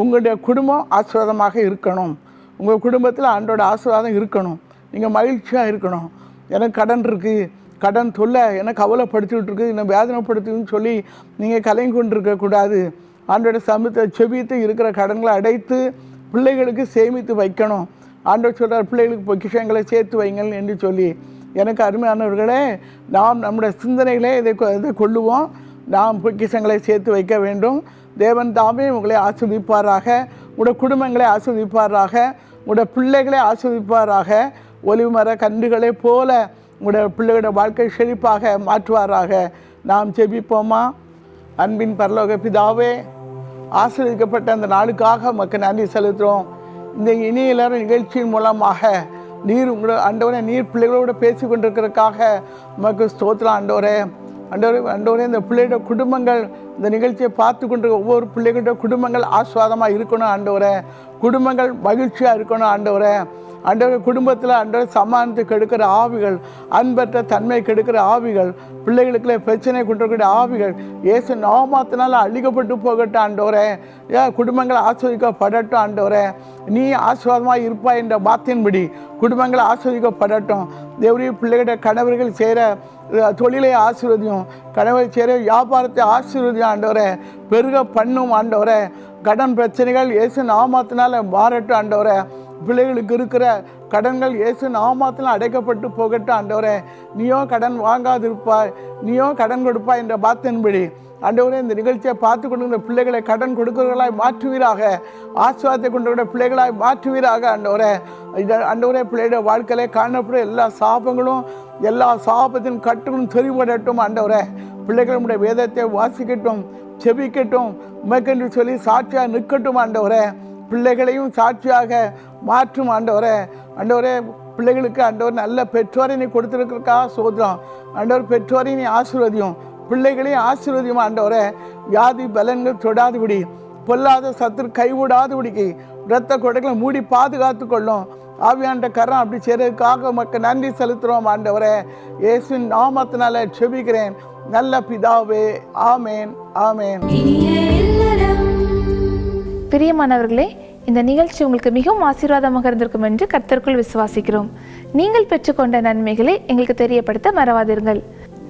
உங்களுடைய குடும்பம் ஆசீர்வாதமாக இருக்கணும். உங்கள் குடும்பத்தில் ஆண்டோட ஆசீர்வாதம் இருக்கணும். நீங்கள் மகிழ்ச்சியாக இருக்கணும். எனக்கு கடன் இருக்குது, கடன் தொல்லை எனக்கு கவலைப்படுத்திக்கிட்டு இருக்கு, என்னை வேதனைப்படுத்துன்னு சொல்லி நீங்கள் கலங்கி கொண்டிருக்கக்கூடாது. ஆண்டோட சமூகத்தை செபித்து இருக்கிற கடன்களை அடைத்து பிள்ளைகளுக்கு சேமித்து வைக்கணும். ஆண்டவர் சொல்கிறார், பிள்ளைகளுக்கு பொக்கிஷங்களை சேர்த்து வைங்கள் என்று சொல்லி. எனக்கு அருமையானவர்களே, நாம் நம்முடைய சிந்தனைகளே இதை கொள்ளுவோம். நாம் பொக்கிஷங்களை சேர்த்து வைக்க வேண்டும். தேவன் தாமே உங்களை ஆசீர்வதிப்பாராக, உங்களுடைய குடும்பங்களை ஆசீர்வதிப்பாராக, உங்களுடைய பிள்ளைகளை ஆசீர்வதிப்பாராக. ஒலிவு மர கன்றுகளை போல உங்களுடைய பிள்ளைகளுடைய வாழ்க்கை செழிப்பாக மாற்றுவாராக. நாம் ஜெபிப்போமா? அன்பின் பரலோக பிதாவே, ஆசீர்வதிக்கப்பட்ட அந்த நாளுக்காக உமக்கு நன்றி செலுத்துகிறோம். இந்த இனிய நிகழ்ச்சியின் மூலமாக நீர் உங்களோட ஆண்டவரே, நீர் பிள்ளைகளோடு பேசி கொண்டிருக்கிறதுக்காக உமக்கு ஸ்தோத்திரம் ஆண்டவரே. ஆண்டவரே, இந்த பிள்ளையோட குடும்பங்கள், இந்த நிகழ்ச்சியை பார்த்து கொண்டிருக்க ஒவ்வொரு பிள்ளைகளோட குடும்பங்கள் ஆஸ்வாதமாக இருக்கணும் ஆண்டவரே. குடும்பங்கள் மகிழ்ச்சியாக இருக்கணும் ஆண்டவரே. ஆண்டவரே, குடும்பத்தில் ஆண்டவரே சமாதானத்தை கெடுக்கிற ஆவிகள், அன்பற்ற தன்மை கெடுக்கிற ஆவிகள், பிள்ளைகளுக்குள்ளே பிரச்சனை கொண்டிருக்கிற ஆவிகள் இயேசு நாமத்தினால அழிக்கப்பட்டு போகட்டும் ஆண்டவரே. குடும்பங்கள் ஆஸ்வதிக்கப்படட்டும் ஆண்டவரே. நீ ஆசீர்வாதமாக இருப்பாய் என்ற வார்த்தையின்படி குடும்பங்கள் ஆஸ்வதிக்கப்படட்டும். தேவரிய பிள்ளைகளுடைய கணவர்கள் செய்கிற தொழிலை ஆசீர்வதியும், கணவர் செய்கிற வியாபாரத்தை ஆசீர்வதியும் ஆண்டவரே. பெருக பண்ணும் ஆண்டவரே. கடன் பிரச்சனைகள் இயேசு நாமத்தினால மாறட்டும் ஆண்டவரே. பிள்ளைகளுக்கு இருக்கிற கடன்கள் இயேசு நாமத்தில் அடைக்கப்பட்டு போகட்டும் ஆண்டவரே. நீயோ கடன் வாங்காதிருப்பாய், நீயோ கடன் கொடுப்பாய் என்ற வார்த்தையின்படி ஆண்டவரே, இந்த நிகழ்ச்சியை பார்த்து கொண்டு பிள்ளைகளை கடன் கொடுக்கிறவர்களாய் மாற்றுவீராக, ஆசீர்வாதத்தை கொண்டு பிள்ளைகளாய் மாற்றுவீராக ஆண்டவரே. ஆண்டவரே, பிள்ளைகளுடைய வாழ்க்கையிலே காணப்படும் எல்லா சாபங்களும், எல்லா சாபத்தின் கட்டுகளும் தெரிவிடட்டும் ஆண்டவரே. பிள்ளைகளுடைய வேதத்தை வாசிக்கட்டும், செபிக்கட்டும், உமக்கென்று சொல்லி சாட்சியாக நிற்கட்டும் ஆண்டவரே. பிள்ளைகளையும் சாட்சியாக மாற்றும் ஆண்டவரே. ஆண்டவரே, பிள்ளைகளுக்கு ஆண்டவர் நல்ல பெற்றோரை நீ கொடுத்துருக்கிறதுக்காக சோதரம் ஆண்டவர். பெற்றோரை நீ ஆசீர்வதியும், பிள்ளைகளையும் ஆசீர்வதியும் ஆண்டவரே. வியாதி பலன்கள் தொடாதுபடி, பொல்லாத சத்துரு கைவிடாதுபடிக்கு இரத்த கொடைகளை மூடி பாதுகாத்து கொள்ளும். ஆவியாண்ட கரம் அப்படி செய்கிறதுக்காக மக்கள் நன்றி செலுத்துகிறோம் ஆண்டவரே. இயேசுவின் நாமத்தினால செபிக்கிறேன் நல்ல பிதாவே. ஆமேன், ஆமேன். பிரியமானவர்களே, இந்த நிகழ்ச்சி உங்களுக்கு மிகவும் ஆசீர்வாதமாக இருந்திருக்கும் என்று கர்த்தருக்குள் விசுவாசிக்கிறோம். நீங்கள் பெற்றுக்கொண்ட நன்மைகளை எங்களுக்கு தெரியப்படுத்த மறவாதீர்கள்.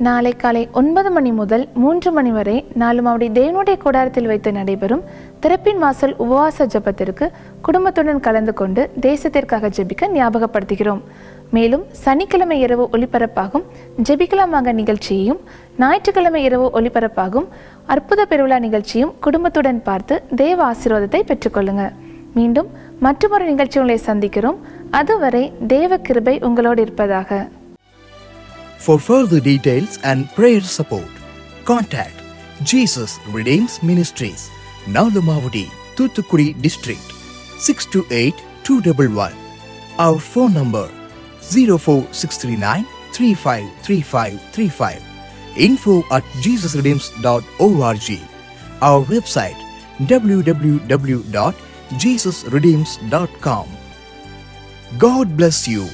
நாளை காலை 9 மணி முதல் 3 மணி வரை நாலுமாவடி தேவனுடைய கூடாரத்தில் வைத்து நடைபெறும் திறப்பின் வாசல் உபவாச ஜெபத்திற்கு குடும்பத்துடன் கலந்து கொண்டு தேசத்திற்காக ஜெபிக்க ஞாபகப்படுத்துகிறோம். மேலும் சனிக்கிழமை இரவு ஒளிபரப்பாகும் ஜெபிக்கலாமாக நிகழ்ச்சியையும், ஞாயிற்றுக்கிழமை இரவு ஒளிபரப்பாகும் அற்புத பெருவிழா நிகழ்ச்சியும் குடும்பத்துடன் பார்த்து தேவ ஆசீர்வாதத்தை பெற்றுக்கொள்ளுங்க. மீண்டும் மற்றொரு நிகழ்ச்சி உங்களை சந்திக்கிறோம். அதுவரை தேவ கிருபை உங்களோடு இருப்பதாக. For further details and prayer support, contact Jesus Redeems Ministries, Nalumavudi, Thuthukudi District, 628-211. Our phone number 04639 353535. info@jesusredeems.org. Our website www.jesusredeems.com. God bless you.